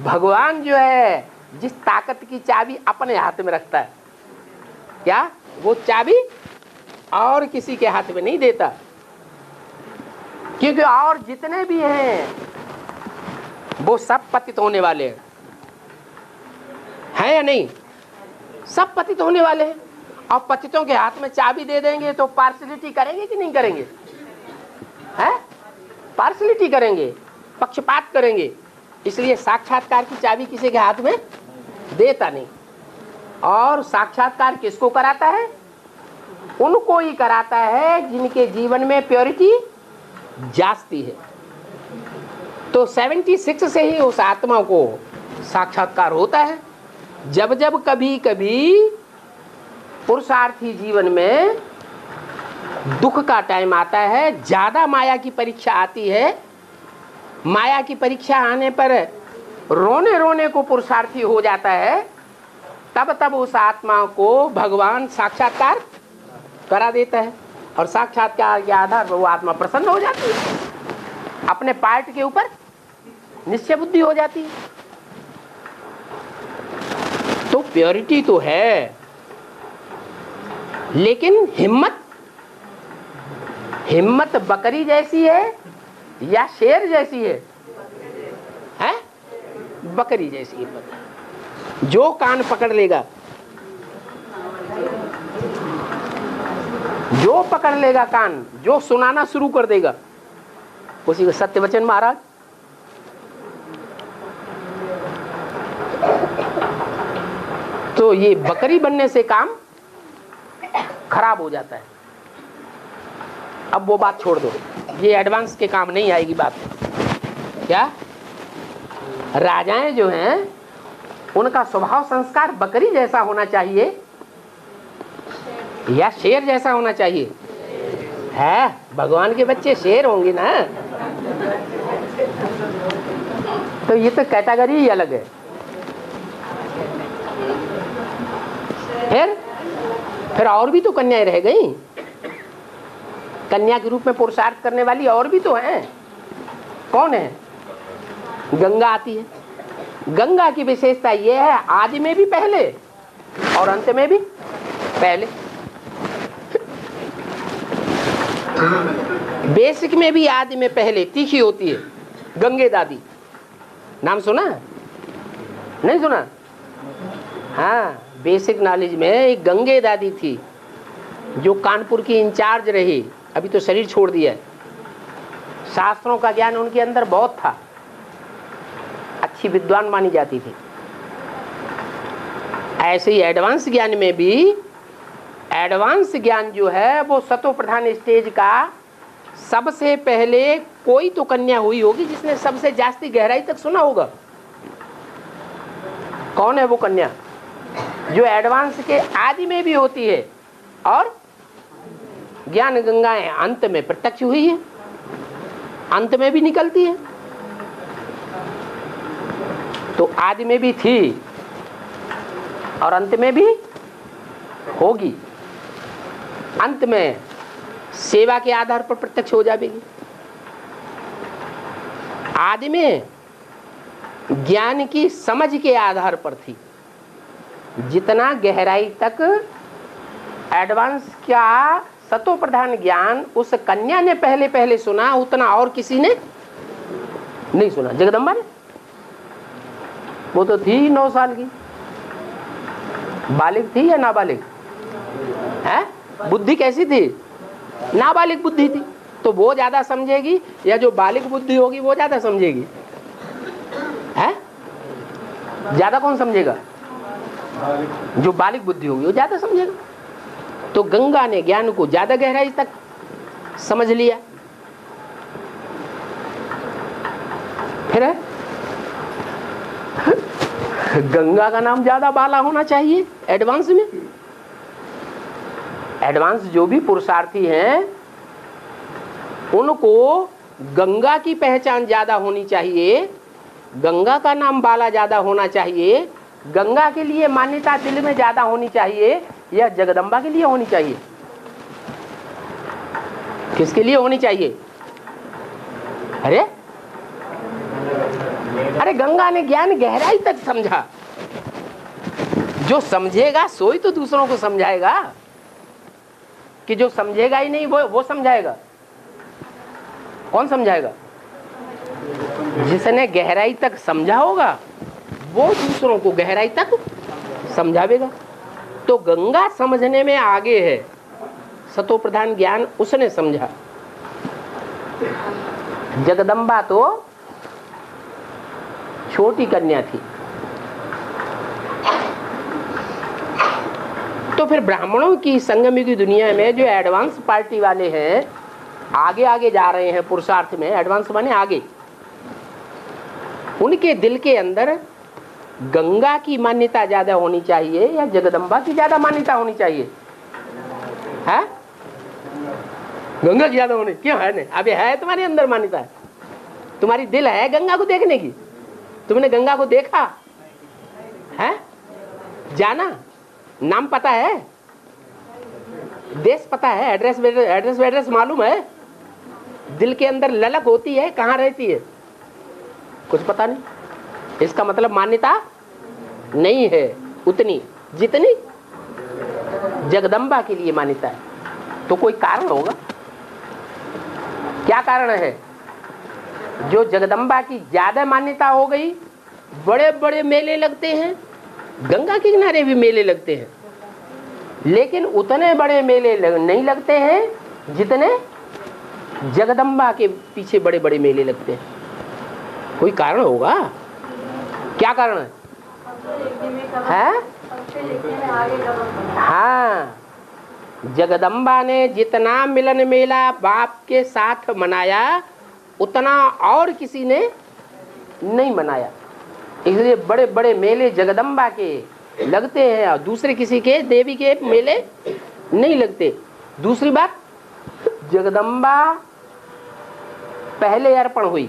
भगवान जो है जिस ताकत की चाबी अपने हाथ में रखता है, क्या वो चाबी और किसी के हाथ में नहीं देता। क्योंकि और जितने भी हैं वो सब पतित होने वाले हैं या नहीं? सब पतित होने वाले हैं। और पतितों के हाथ में चाबी दे देंगे तो पार्शलिटी करेंगे कि नहीं करेंगे? हैं? पार्शलिटी करेंगे, पक्षपात करेंगे। इसलिए साक्षात्कार की चाबी किसी के हाथ में देता नहीं। और साक्षात्कार किसको कराता है? उनको ही कराता है जिनके जीवन में प्योरिटी जागती है। तो 76 से ही उस आत्मा को साक्षात्कार होता है। जब जब कभी कभी पुरुषार्थी जीवन में दुख का टाइम आता है, ज्यादा माया की परीक्षा आती है, माया की परीक्षा आने पर रोने रोने को पुरुषार्थी हो जाता है, तब तब उस आत्मा को भगवान साक्षात्कार करा देता है। और साक्षात्कार के आधार पर वो आत्मा प्रसन्न हो जाती है, अपने पार्ट के ऊपर निश्चय बुद्धि हो जाती है। तो प्योरिटी तो है, लेकिन हिम्मत बकरी जैसी है या शेर जैसी है? हैं? बकरी जैसी हिम्मत। जो कान पकड़ लेगा, जो पकड़ लेगा कान, जो सुनाना शुरू कर देगा, उसी को सत्य वचन महाराज। तो ये बकरी बनने से काम खराब हो जाता है। अब वो बात छोड़ दो, ये एडवांस के काम नहीं आएगी बात। क्या राजाएं जो हैं उनका स्वभाव संस्कार बकरी जैसा होना चाहिए या शेर जैसा होना चाहिए? है, भगवान के बच्चे शेर होंगे ना, तो ये तो कैटेगरी ही अलग है। फिर और भी तो कन्याएं रह गई, कन्या के रूप में पुरुषार्थ करने वाली और भी तो हैं। कौन है? गंगा आती है। गंगा की विशेषता यह है, आदि में भी पहले और अंत में भी पहले, बेसिक में भी आदि में पहले तीखी होती है। गंगे दादी नाम सुना? नहीं सुना? हाँ, बेसिक नॉलेज में एक गंगे दादी थी जो कानपुर की इंचार्ज रही, अभी तो शरीर छोड़ दिया। शास्त्रों का ज्ञान उनके अंदर बहुत था, अच्छी विद्वान मानी जाती थी। ऐसे ही एडवांस ज्ञान में भी, एडवांस ज्ञान जो है वो सतो प्रधान स्टेज का सबसे पहले कोई तो कन्या हुई होगी जिसने सबसे जास्ती गहराई तक सुना होगा। कौन है वो कन्या? जो एडवांस के आदि में भी होती है और ज्ञान गंगाएं अंत में प्रत्यक्ष हुई है, अंत में भी निकलती है। तो आदि में भी थी और अंत में भी होगी। अंत में सेवा के आधार पर प्रत्यक्ष हो जाएगी। आदि में ज्ञान की समझ के आधार पर थी। जितना गहराई तक एडवांस का सतो प्रधान ज्ञान उस कन्या ने पहले पहले सुना, उतना और किसी ने नहीं सुना। जगदम्बा ने, वो तो थी 9 साल की, बालिग थी या नाबालिग है? बुद्धि कैसी थी? नाबालिग बुद्धि थी। तो वो ज्यादा समझेगी या जो बालिग बुद्धि होगी वो ज्यादा समझेगी? है, ज्यादा कौन समझेगा? जो बालिग बुद्धि होगी वो ज्यादा समझेगा। तो गंगा ने ज्ञान को ज्यादा गहराई तक समझ लिया। फिर है, गंगा का नाम ज्यादा बाला होना चाहिए एडवांस में। एडवांस जो भी पुरुषार्थी हैं उनको गंगा की पहचान ज्यादा होनी चाहिए, गंगा का नाम बाला ज्यादा होना चाहिए, गंगा के लिए मान्यता दिल में ज्यादा होनी चाहिए, या जगदम्बा के लिए होनी चाहिए? किसके लिए होनी चाहिए? अरे गंगा ने ज्ञान गहराई तक समझा। जो समझेगा सोई तो दूसरों को समझाएगा, कि जो समझेगा ही नहीं वो समझाएगा? कौन समझाएगा? जिसने गहराई तक समझा होगा वो दूसरों को गहराई तक समझावेगा। तो गंगा समझने में आगे है, सतो प्रधान ज्ञान उसने समझा। जगदम्बा तो छोटी कन्या थी। तो फिर ब्राह्मणों की संगम की दुनिया में जो एडवांस पार्टी वाले हैं, आगे आगे जा रहे हैं पुरुषार्थ में, एडवांस माने आगे, उनके दिल के अंदर गंगा की मान्यता ज्यादा होनी चाहिए या जगदम्बा की ज्यादा मान्यता होनी चाहिए? है गंगा की ज्यादा होनी क्यों है? नहीं, अभी है तुम्हारे अंदर मान्यता है, तुम्हारी दिल है गंगा को देखने की। तुमने गंगा को देखा है? जाना? नाम पता है? देश पता है? एड्रेस मालूम है? दिल के अंदर ललक होती है, कहाँ रहती है? कुछ पता नहीं। इसका मतलब मान्यता नहीं है उतनी जितनी जगदम्बा के लिए मान्यता है। तो कोई कारण होगा। क्या कारण है? जो जगदम्बा की ज्यादा मान्यता हो गई, बड़े बड़े मेले लगते हैं, गंगा के किनारे भी मेले लगते हैं, लेकिन उतने बड़े मेले नहीं लगते हैं जितने जगदम्बा के पीछे बड़े बड़े मेले लगते हैं। कोई कारण होगा। क्या कारण है? हाँ, जगदम्बा ने जितना मिलन मेला बाप के साथ मनाया उतना और किसी ने नहीं मनाया। इसलिए बड़े बड़े मेले जगदम्बा के लगते हैं और दूसरे किसी के देवी के मेले नहीं लगते। दूसरी बात, जगदम्बा पहले अर्पण हुई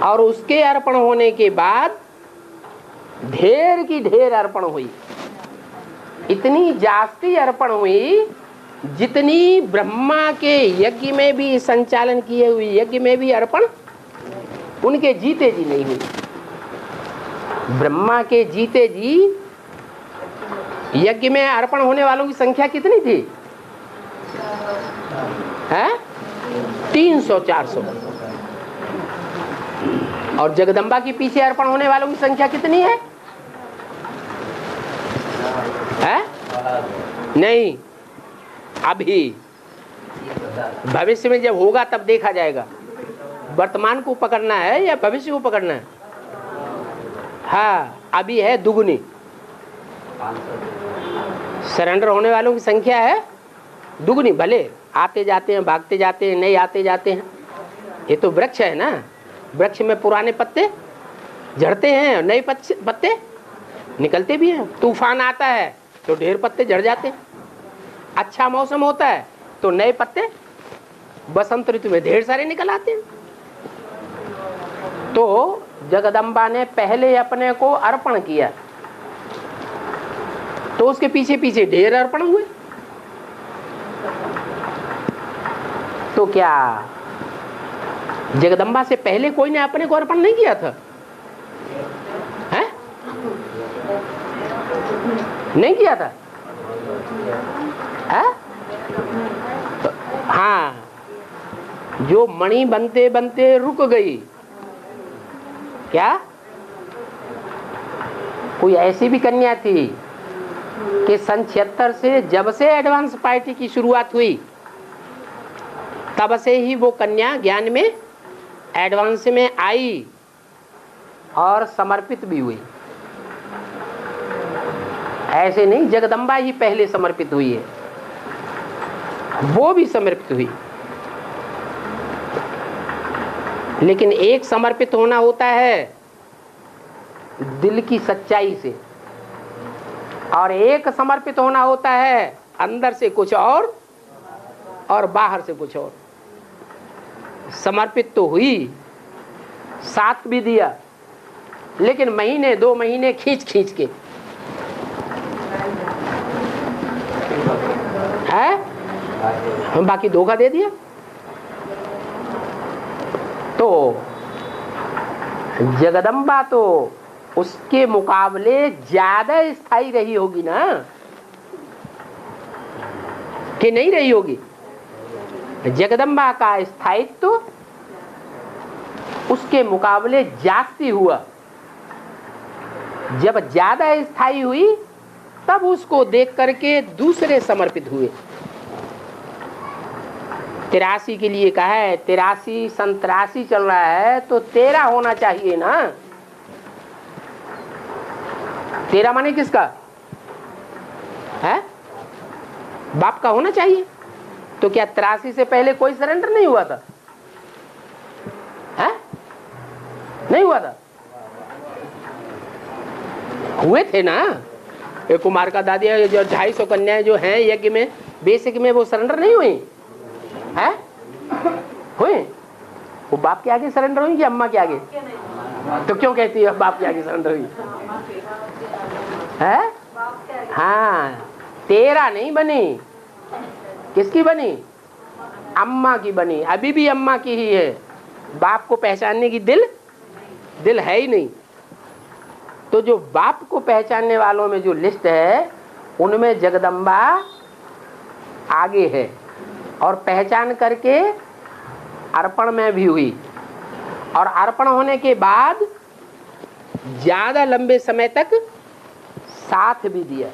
और उसके अर्पण होने के बाद ढेर की ढेर अर्पण हुई। इतनी जास्ती अर्पण हुई जितनी ब्रह्मा के यज्ञ में भी संचालन किए हुए यज्ञ में भी अर्पण उनके जीते जी नहीं हुई। ब्रह्मा के जीते जी यज्ञ में अर्पण होने वालों की संख्या कितनी थी? है 300-400। और जगदम्बा के पीछे अर्पण होने वालों की संख्या कितनी है? नहीं, अभी भविष्य में जब होगा तब देखा जाएगा। वर्तमान को पकड़ना है या भविष्य को पकड़ना है? हाँ, अभी है दुगुनी। सरेंडर होने वालों की संख्या है दुगुनी। भले आते जाते हैं, भागते जाते हैं, नहीं आते जाते हैं। ये तो वृक्ष है ना, वृक्ष में पुराने पत्ते झड़ते हैं और नए पत्ते निकलते भी हैं। तूफान आता है तो ढेर पत्ते झड़ जाते हैं। अच्छा मौसम होता है तो नए पत्ते बसंत ऋतु में ढेर सारे निकल आते हैं। तो जगदम्बा ने पहले अपने को अर्पण किया तो उसके पीछे पीछे ढेर अर्पण हुए। तो क्या जगदम्बा से पहले कोई ने अपने को अर्पण नहीं किया था? है? नहीं किया था? है? हाँ, जो मणि बनते बनते रुक गई। क्या कोई ऐसी भी कन्या थी कि सन 76 से जब से एडवांस पार्टी की शुरुआत हुई तब से ही वो कन्या ज्ञान में एडवांस में आई और समर्पित भी हुई। ऐसे नहीं जगदम्बा ही पहले समर्पित हुई है, वो भी समर्पित हुई। लेकिन एक समर्पित होना होता है दिल की सच्चाई से और एक समर्पित होना होता है अंदर से कुछ और बाहर से कुछ और। समर्पित तो हुई, साथ भी दिया, लेकिन महीने 2 महीने खींच के है हम बाकी धोखा दे दिया। तो जगदम्बा तो उसके मुकाबले ज्यादा स्थायी रही होगी ना, कि नहीं रही होगी? जगदम्बा का स्थायित्व तो उसके मुकाबले जास्ती हुआ। जब ज्यादा स्थायी हुई तब उसको देख करके दूसरे समर्पित हुए। 83 के लिए कहा है, 83 सन 83 चल रहा है तो 13 होना चाहिए ना। 13 माने किसका है? बाप का होना चाहिए। तो क्या 83 से पहले कोई सरेंडर नहीं हुआ था? है? नहीं हुआ था? हुए थे ना। एक कुमार का दादी जो 250 कन्याएं जो हैं यज्ञ में बेसिक में वो सरेंडर नहीं हुई है? हुए? वो बाप के आगे सरेंडर हुई कि अम्मा के आगे? तो क्यों कहती है बाप के आगे सरेंडर हुई है? हाँ, 13 नहीं बनी। किसकी बनी? अम्मा की बनी। अभी भी अम्मा की ही है। बाप को पहचानने की दिल है ही नहीं। तो जो बाप को पहचानने वालों में जो लिस्ट है उनमें जगदम्बा आगे है और पहचान करके अर्पण में भी हुई और अर्पण होने के बाद ज्यादा लंबे समय तक साथ भी दिया।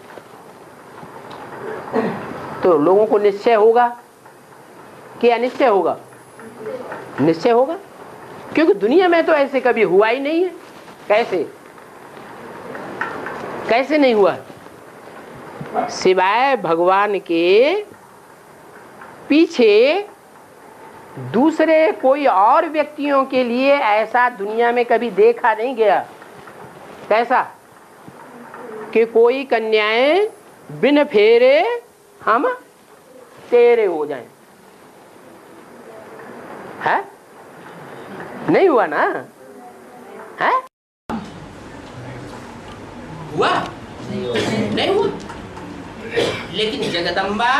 तो लोगों को निश्चय होगा कि अनिश्चय होगा? निश्चय होगा, क्योंकि दुनिया में तो ऐसे कभी हुआ ही नहीं है। कैसे नहीं हुआ? सिवाय भगवान के पीछे दूसरे कोई और व्यक्तियों के लिए ऐसा दुनिया में कभी देखा नहीं गया। कैसा? कि कोई कन्याएं बिन फेरे हम तेरे हो जाएं। है नहीं हुआ ना? है हुआ नहीं हुआ। लेकिन जगदम्बा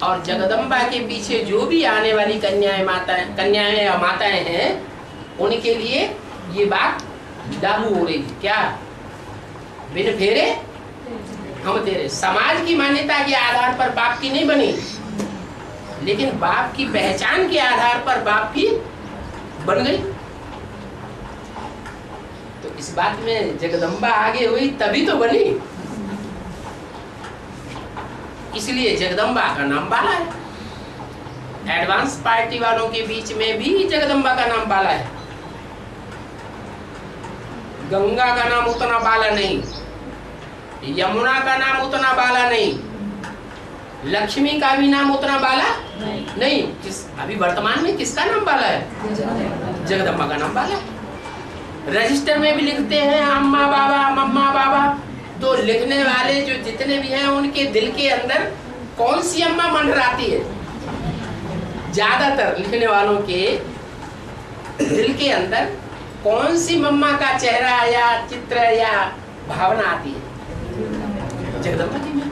और जगदम्बा के पीछे जो भी आने वाली कन्याएं या माताएं हैं, उनके लिए ये बात लागू हो रही है। क्या? बिन फेरे हम तेरे। समाज की मान्यता के आधार पर बाप की नहीं बनी, लेकिन बाप की पहचान के आधार पर बाप की बन गई। तो इस बात में जगदम्बा आगे हुई तभी तो बनी, इसलिए जगदम्बा का नाम बाला है। एडवांस पार्टी वालों के बीच में भी जगदम्बा का नाम बाला है। गंगा का नाम उतना बाला नहीं, यमुना का नाम उतना बाला नहीं, लक्ष्मी का भी नाम उतना बाला नहीं। अभी वर्तमान में किसका नाम बाला है? जगदम्बा का नाम बाला है। रजिस्टर में भी लिखते हैं अम्मा बाबा मम्मा बाबा, तो लिखने वाले जो जितने भी हैं उनके दिल के अंदर कौन सी अम्मा मंडराती है? ज्यादातर लिखने वालों के दिल के अंदर कौन सी मम्मा का चेहरा या चित्र या भावना आती है? जगदम्बा जी में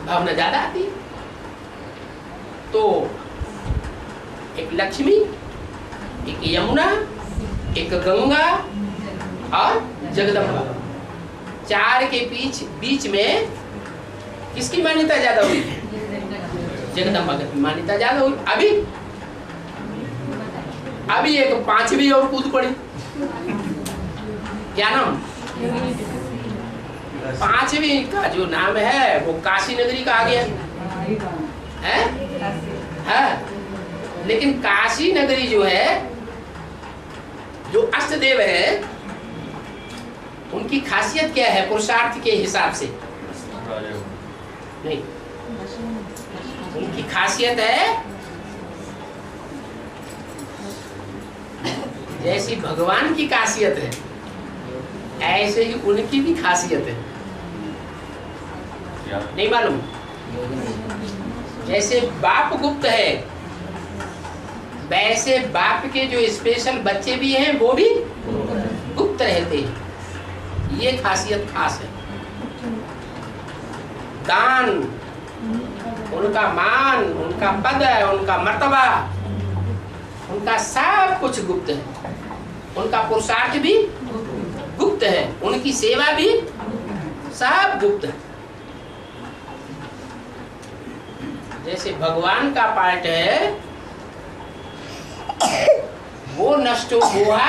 भावना ज्यादा आती है। तो एक लक्ष्मी, एक यमुना, एक गंगा और जगदम्बा, चार के बीच में किसकी मान्यता ज्यादा हुई? जगदम्बा की मान्यता ज्यादा हुई। अभी एक पांचवी और कूद पड़ी। क्या नाम? पांचवी का जो नाम है वो काशी नगरी का आ गया है। लेकिन काशी नगरी जो है, जो अष्टदेव है, उनकी खासियत क्या है पुरुषार्थ के हिसाब से? नहीं, उनकी खासियत है जैसी भगवान की खासियत है, ऐसे ही उनकी भी खासियत है। नहीं मालूम? जैसे बाप गुप्त है, वैसे बाप के जो स्पेशल बच्चे भी हैं वो भी गुप्त रहते हैं। ये खासियत खास है। दान, उनका मान, उनका पद, उनका मर्तबा, उनका सब कुछ गुप्त है। उनका पुरुषार्थ भी गुप्त है, उनकी सेवा भी सब गुप्त है। जैसे भगवान का पार्ट है वो नष्टो हुआ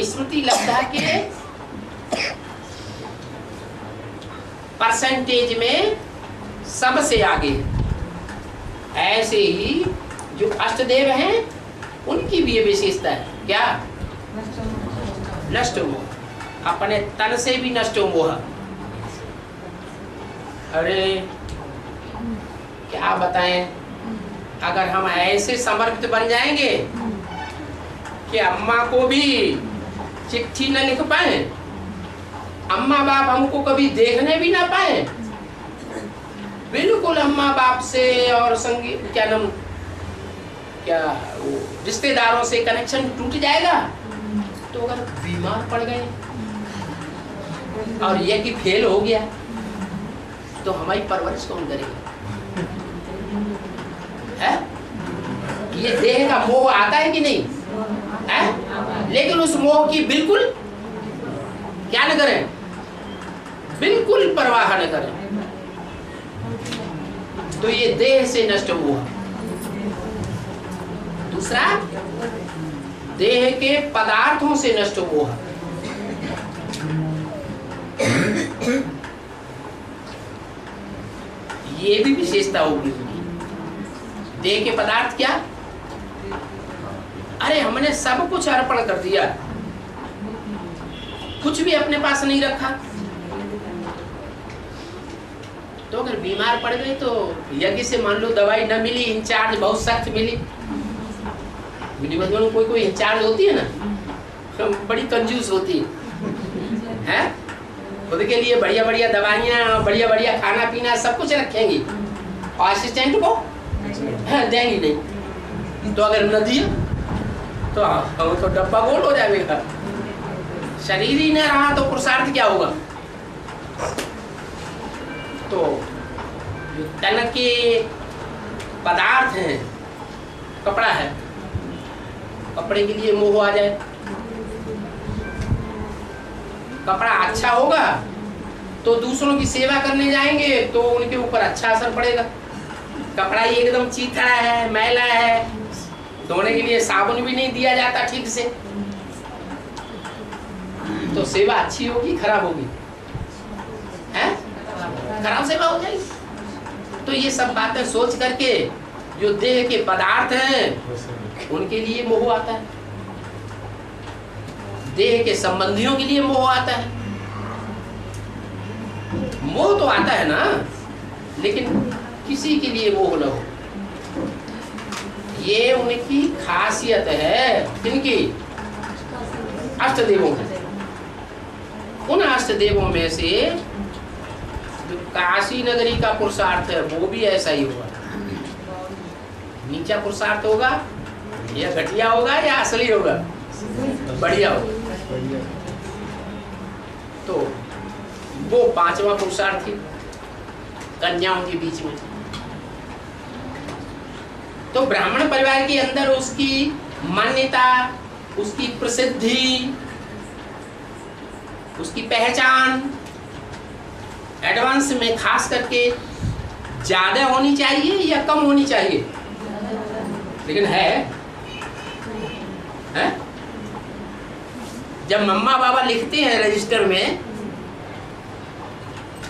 स्मृति लब्धा के परसेंटेज में सबसे आगे। ऐसे ही जो अष्टदेव हैं उनकी भी ये विशेषता है। क्या? नष्ट मोह, अपने तन से भी नष्ट मोह। अरे क्या बताएं, अगर हम ऐसे समर्पित बन जाएंगे कि अम्मा को भी चिट्ठी न लिख पाए, अम्मा बाप हमको कभी देखने भी ना पाए, बिल्कुल अम्मा बाप से और संगीत क्या वो रिश्तेदारों से कनेक्शन टूट जाएगा। तो अगर बीमार पड़ गए और ये कि फेल हो गया तो हमारी परवरिश कौन करेगा? है? ये देह का मोह आता है कि नहीं है? लेकिन उस मोह की बिल्कुल क्या न करें, बिल्कुल परवाह न करें। तो ये देह से नष्ट हुआ। दूसरा, देह के पदार्थों से नष्ट हुआ। ये भी विशेषता होगी। देह के पदार्थ क्या? अरे हमने सब कुछ अर्पण कर दिया, कुछ भी अपने पास नहीं रखा, तो अगर बीमार पड़ गए तो यज्ञ से मान लो दवाई न मिली, इंचार्ज बहुत सख्त मिली। में कोई इंचार्ज होती है ना, बड़ी कंजूस होती है, खुद के लिए बढ़िया बढ़िया दवाइयाँ, बढ़िया बढ़िया खाना पीना सब कुछ रखेंगी, और असिस्टेंट को देंगी नहीं। तो अगर न दिया तो डब्बा गोल हो जाएगा। शरीर ही न रहा तो पुरुषार्थ क्या होगा? तो जो तन के पदार्थ हैं, कपड़ा है, कपड़े के लिए मोह आ जाए। कपड़ा अच्छा होगा तो दूसरों की सेवा करने जाएंगे तो उनके ऊपर अच्छा असर पड़ेगा। कपड़ा ही एकदम चीथा है, मैला है, धोने के लिए साबुन भी नहीं दिया जाता ठीक से, तो सेवा अच्छी होगी खराब होगी? हैं? खराब सेवा हो जाएगी। तो ये सब बातें सोच करके जो देह के पदार्थ हैं उनके लिए मोह आता है, देह के संबंधियों के लिए मोह आता है। मोह तो आता है ना, लेकिन किसी के लिए मोह न हो। ये उनकी खासियत है। किनकी? अष्टदेवों की। उन अष्टदेवों में से जो काशी नगरी का पुरुषार्थ है वो भी ऐसा ही होगा। नीचा पुरुषार्थ होगा या घटिया होगा या असली होगा? बढ़िया होगा। तो वो पांचवा पुरुषार्थ थी कन्याओं के बीच में। तो ब्राह्मण परिवार के अंदर उसकी मान्यता, उसकी प्रसिद्धि, उसकी पहचान एडवांस में खास करके ज्यादा होनी चाहिए या कम होनी चाहिए? लेकिन है? जब मम्मा बाबा लिखते हैं रजिस्टर में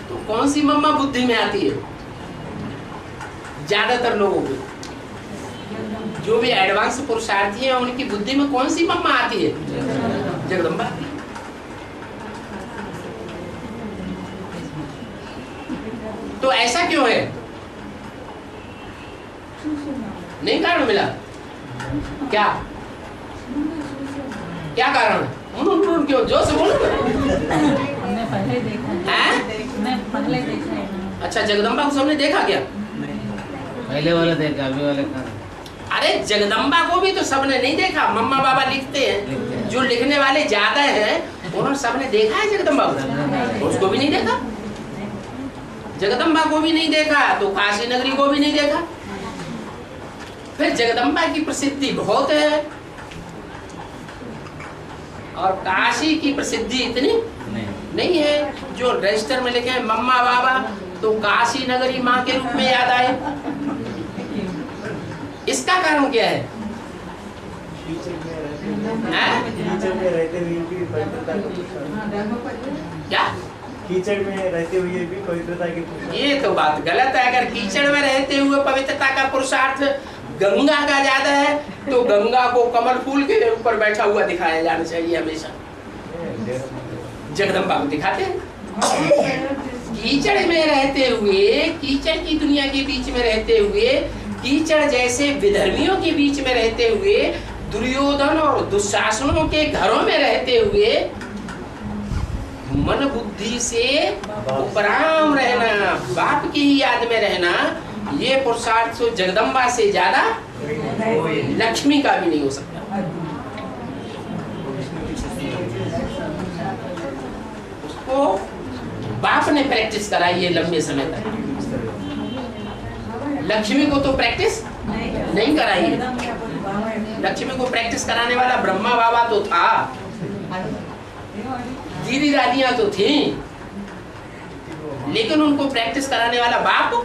तो कौन सी मम्मा बुद्धि में आती है? ज्यादातर लोगों को जो भी एडवांस पुरुषार्थी हैं उनकी बुद्धि में कौन सी मम्मा आती है? जगदम्बा। तो ऐसा क्यों है? नहीं कारण मिला? क्या क्या कारण है? क्यों जोर से बोलो। हमने पहले देखा है। हमने पहले देखा है। अच्छा, जगदम्बा को सबने देखा क्या? पहले वाला देखा, अभी वाले का। अरे जगदम्बा को भी तो सबने नहीं देखा। मम्मा बाबा लिखते हैं, जो लिखने वाले ज्यादा हैं उन्होंने सबने देखा है जगदम्बा को? उसको भी नहीं देखा। जगदम्बा को भी नहीं देखा तो काशी नगरी को भी नहीं देखा। फिर जगदम्बा की प्रसिद्धि बहुत है और काशी की प्रसिद्धि इतनी नहीं है। जो रजिस्टर में लिखे हैं मम्मा बाबा तो काशी नगरी माँ के रूप में याद आए। इसका कारण क्या है? क्या? कीचड़ में रहते हुए भी पवित्रता की। ये तो बात गलत है। अगर कीचड़ में रहते हुए पवित्रता का पुरुषार्थ गंगा का ज्यादा है तो गंगा को कमल फूल के ऊपर बैठा हुआ दिखाया जाना चाहिए हमेशा। जगदम्बा को दिखाते हैं। कीचड़ में रहते हुए, कीचड़ की दुनिया के बीच में रहते हुए, कीचड़ जैसे विधर्मियों के बीच में रहते हुए, दुर्योधन और दुशासनों के घरों में रहते हुए मन बुद्धि से उपराम रहना, बाप की ही याद में रहना, ये पुरुषार्थ तो जगदम्बा से ज्यादा लक्ष्मी का भी नहीं हो सकता। उसको बाप ने प्रैक्टिस कराई है लंबे समय तक। लक्ष्मी को तो प्रैक्टिस नहीं कराई है। लक्ष्मी को प्रैक्टिस कराने वाला ब्रह्मा बाबा तो था, दीदी दादियां तो थी, लेकिन उनको प्रैक्टिस कराने वाला बाप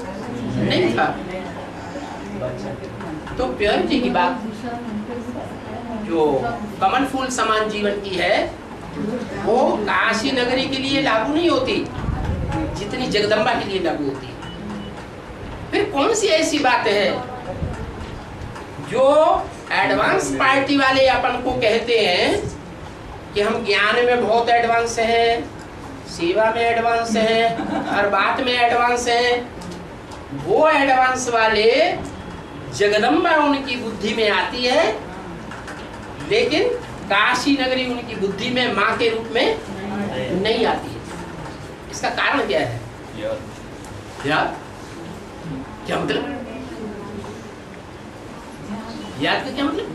नहीं था। तो प्योरिटी की बात जो कमल फूल समान जीवन की है वो काशी नगरी के लिए लागू नहीं होती जितनी जगदम्बा के लिए लागू होती है। फिर कौन सी ऐसी बात है जो एडवांस पार्टी वाले अपन को कहते हैं कि हम ज्ञान में बहुत एडवांस हैं, सेवा में एडवांस हैं, हर बात में एडवांस हैं। वो एडवांस वाले जगदम्बा उनकी बुद्धि में आती है, लेकिन काशी नगरी उनकी बुद्धि में माँ के रूप में नहीं आती है। इसका कारण क्या है? क्या मतलब? याद का क्या मतलब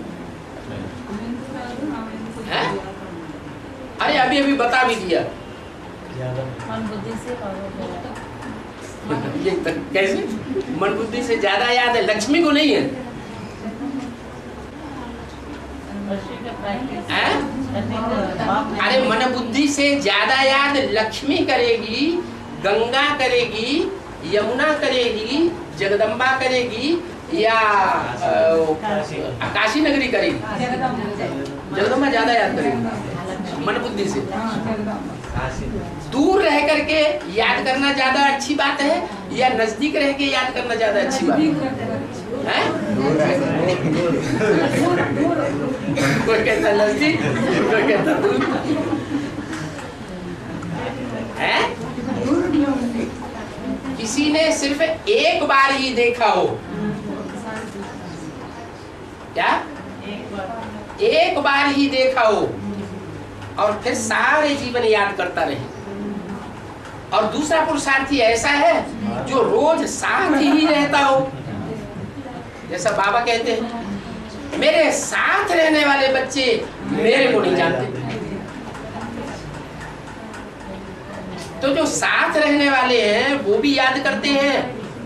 है? अरे अभी अभी बता भी दिया। मन बुद्धि से ये कैसे? मन बुद्धि से ज्यादा याद है, लक्ष्मी को नहीं है। हैं? अरे मन बुद्धि से ज्यादा याद लक्ष्मी करेगी, गंगा करेगी, यमुना करेगी, जगदम्बा करेगी, या काशी नगरी करेगी। जगदम्बा ज्यादा याद करेगी मन बुद्धि से। दूर रह करके याद करना ज्यादा अच्छी बात है या नजदीक रह के याद करना ज्यादा अच्छी बात है? कोई कहता नजदीक, कोई कहता दूर है। किसी ने सिर्फ एक बार ही देखा हो, क्या एक बार ही देखा हो और फिर सारे जीवन याद करता रहे, और दूसरा पुरुषार्थी ऐसा है जो रोज साथ ही रहता हो। जैसा बाबा कहते हैं, मेरे साथ रहने वाले बच्चे मेरे को नहीं जानते। तो जो साथ रहने वाले हैं वो भी याद करते हैं,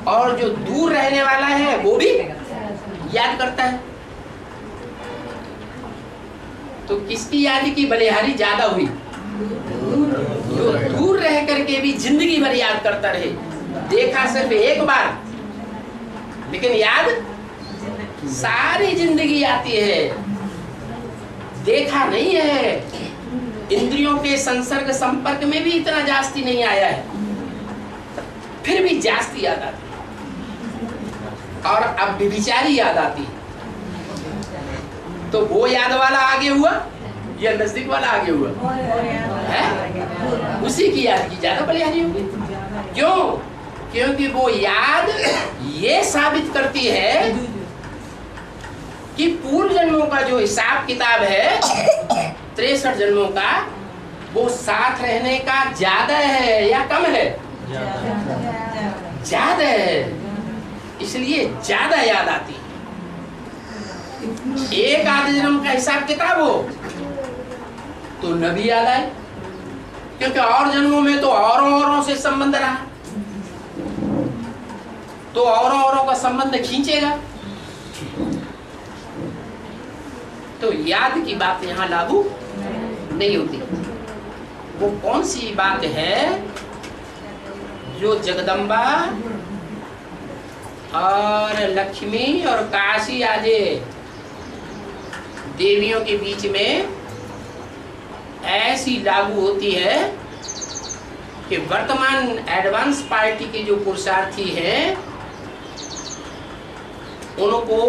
और जो दूर रहने वाला है वो भी याद करता है। तो किसकी याद की बलिहारी ज्यादा हुई? जो दूर रह करके भी जिंदगी भर याद करता रहे। देखा सिर्फ एक बार, लेकिन याद सारी जिंदगी आती है। देखा नहीं है, इंद्रियों के संसर्ग संपर्क में भी इतना जास्ती नहीं आया है, फिर भी जास्ती याद आती है। और अब विचारी याद आती है। तो वो याद वाला आगे हुआ या नजदीक वाला आगे हुआ है? उसी की याद की ज्यादा बलिहारी होगी। क्यों? क्योंकि वो याद ये साबित करती है कि पूर्व जन्मों का जो हिसाब किताब है 63 जन्मों का, वो साथ रहने का ज्यादा है या कम है? ज्यादा है, इसलिए ज्यादा याद आती है। एक आधे जन्म का हिसाब किताब हो तो न भी याद आए, क्योंकि और जन्मों में तो औरों से संबंध रहा, तो औरों का संबंध खींचेगा। तो याद की बात यहाँ लागू नहीं होती। वो कौन सी बात है जो जगदम्बा और लक्ष्मी और काशी आदि देवियों के बीच में ऐसी लागू होती है कि वर्तमान एडवांस पार्टी के जो पुरुषार्थी हैं उनको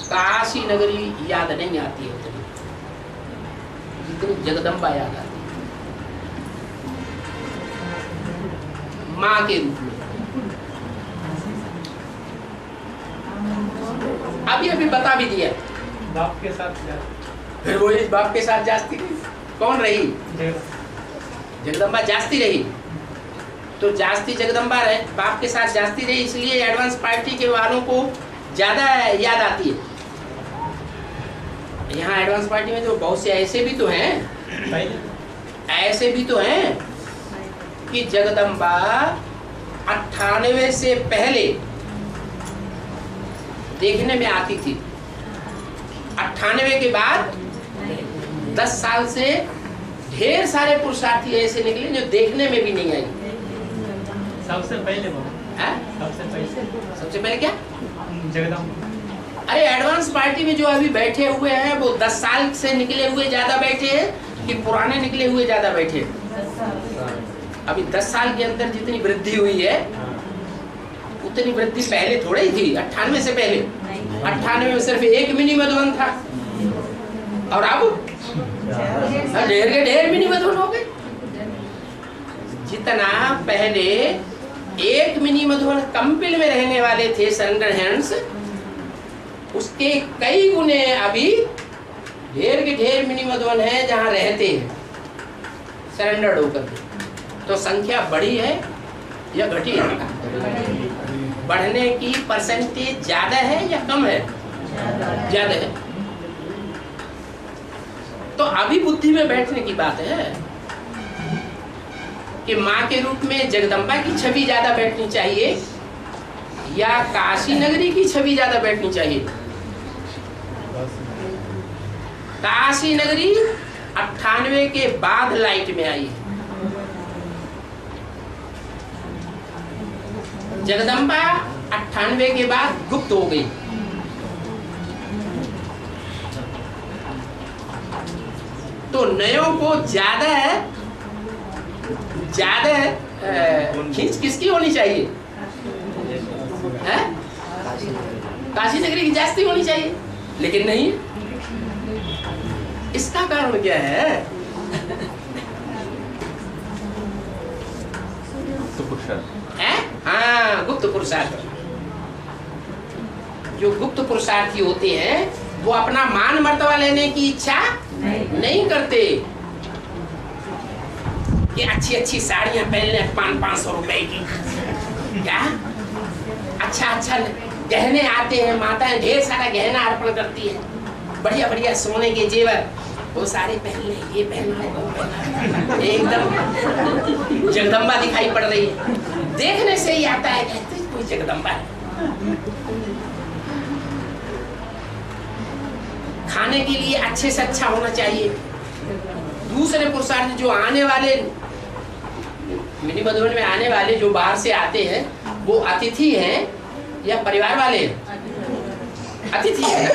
काशी नगरी याद नहीं आती है जितनी जगदम्बा याद आती है माँ के रूप में। अभी बता भी दिया, बाप के साथ फिर वो इस बाप के साथ जास्ती रही। कौन रही? जगदम्बा जास्ती रही। तो जास्ती जगदम्बा रहे, बाप के साथ जास्ती रही, इसलिए एडवांस पार्टी के वालों को ज्यादा याद आती है। यहाँ एडवांस पार्टी में तो बहुत से ऐसे भी तो हैं, ऐसे भी तो हैं कि जगदम्बा 98 से पहले देखने में आती थी, 98 के बाद 10 साल से ढेर सारे पुरुषार्थी ऐसे निकले जो देखने में भी नहीं आई। सबसे पहले सबसे पहले क्या? जगदम्बा। अरे एडवांस पार्टी में जो अभी बैठे हुए हैं वो 10 साल से निकले हुए ज्यादा बैठे हैं कि पुराने निकले हुए ज्यादा बैठे हैं? अभी 10 साल के अंदर जितनी वृद्धि हुई है उतनी वृद्धि पहले थोड़ी ही थी। 98 से पहले 98 में सिर्फ एक मिनी मधुबन था, और अब ढेर के ढेर मिनी मधुबन हो गए। जितना पहले एक मिनी मधुबन कंपिल में रहने वाले थे सरेंडर हैंड्स, उसके कई गुने अभी ढेर के ढेर मिनी मधुबन है जहाँ रहते हैं सरेंडर्ड होकर के। तो संख्या बढ़ी है या घटी है? बढ़ने की परसेंटेज ज्यादा है या कम है? ज्यादा है। तो अभी बुद्धि में बैठने की बात है कि माँ के रूप में जगदम्बा की छवि ज्यादा बैठनी चाहिए या काशी नगरी की छवि ज्यादा बैठनी चाहिए? काशी नगरी 98 के बाद लाइट में आई है। जगदम्बा 98 के बाद गुप्त हो गई। तो नयों को ज्यादा खींच किसकी होनी चाहिए? है? काशी नगरी की जास्ती होनी चाहिए, लेकिन नहीं। इसका कारण क्या है? हाँ, गुप्त पुरुषार्थ। जो गुप्त पुरुषार्थी होते हैं वो अपना मान मर्तबा लेने की इच्छा नहीं करते कि अच्छी अच्छी साड़ियां पहन ले 500 रुपए की, क्या अच्छा गहने आते हैं, माताएं ढेर सारा गहना अर्पण करती है, बढ़िया बढ़िया सोने के जेवर, वो सारे पहन ले, ये पहन ले, एकदम जगदम्बा दिखाई पड़ रही है। देखने से ही आता है कहते कोई जगदम्बा है। खाने के लिए अच्छे से अच्छा होना चाहिए। दूसरे पुरुषार्थ जो आने वाले मिनी मधुबन में आने वाले जो बाहर से आते हैं वो अतिथि हैं या परिवार वाले हैं? अतिथि है।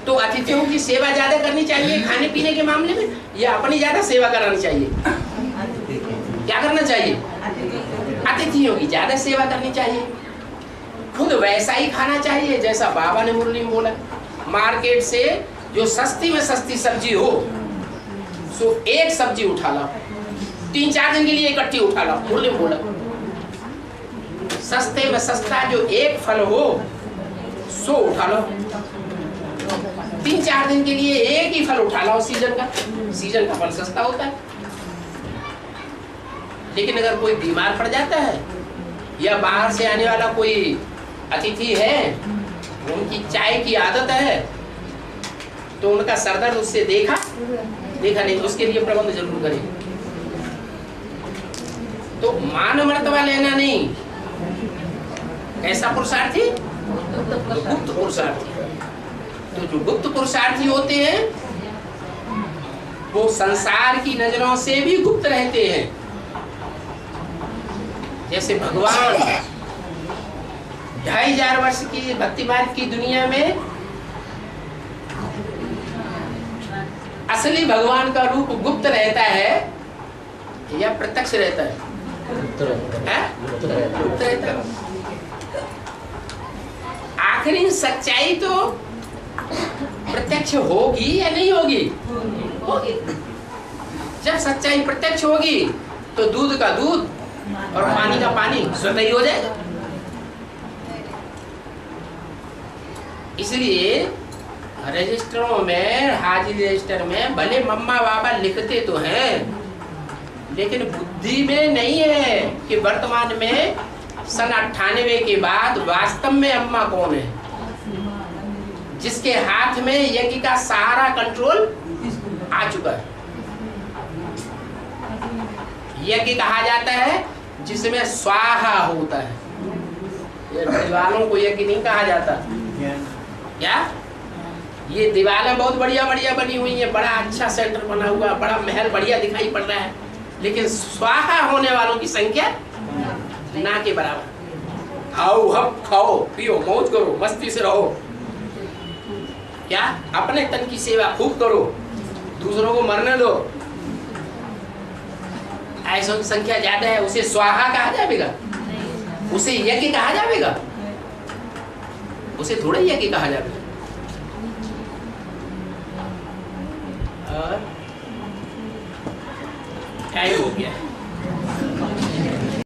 तो अतिथियों की सेवा ज्यादा करनी चाहिए खाने पीने के मामले में या अपनी ज्यादा सेवा करानी चाहिए? क्या करना चाहिए? अतिथियों की ज्यादा सेवा करनी चाहिए। खुद वैसा ही खाना चाहिए जैसा बाबा ने मुरली में बोला। मार्केट से जो सस्ती में सस्ती सब्जी हो सो एक सब्जी उठा लो, 3-4 दिन के लिए इकट्ठी उठा लो, मुरली में बोला। सस्ते में सस्ता जो एक फल हो सो उठा लो, 3-4 दिन के लिए एक ही फल उठा लो। सीजन का फल सस्ता होता है। लेकिन अगर कोई बीमार पड़ जाता है या बाहर से आने वाला कोई अतिथि है, उनकी चाय की आदत है, तो उनका सरदर्द उससे देखा नहीं, तो उसके लिए प्रबंध जरूर करें। तो मान मर्तबा लेना नहीं, ऐसा पुरुषार्थी गुप्त पुरुषार्थी। तो जो गुप्त पुरुषार्थी होते हैं वो संसार की नजरों से भी गुप्त रहते हैं। जैसे भगवान 2500 वर्ष की भक्ति मार्ग की दुनिया में असली भगवान का रूप गुप्त रहता है या प्रत्यक्ष रहता है? गुप्त रहता है। आखिरी सच्चाई तो प्रत्यक्ष होगी या नहीं होगी? होगी। जब सच्चाई प्रत्यक्ष होगी तो दूध का दूध और पानी का पानी स्वतः ही हो जाएगा। इसलिए रजिस्टरों में, हाजिरी रजिस्टर में भले मम्मा बाबा लिखते तो हैं, लेकिन बुद्धि में नहीं है कि वर्तमान में सन 98 के बाद वास्तव में अम्मा कौन है, जिसके हाथ में यज्ञ का सारा कंट्रोल आ चुका है। यज्ञ कहा जाता है जिसमें स्वाहा होता है। ये दीवालों को यज्ञ नहीं कहा जाता। क्या ये दीवारें बहुत बढ़िया बढ़िया बनी हुई है, बड़ा अच्छा सेंटर बना हुआ, बड़ा महल बढ़िया दिखाई पड़ रहा है, लेकिन स्वाहा होने वालों की संख्या ना के बराबर। खाओ हब खाओ पियो मौज करो मस्ती से रहो, क्या अपने तन की सेवा खूब करो, दूसरों को मरने दो। ऐसों की संख्या ज्यादा है, उसे स्वाहा कहा जाएगा? उसे यज्ञ कहा जाएगा? उसे थोड़ा यज्ञ कहा जाएगा। टाइम हो गया।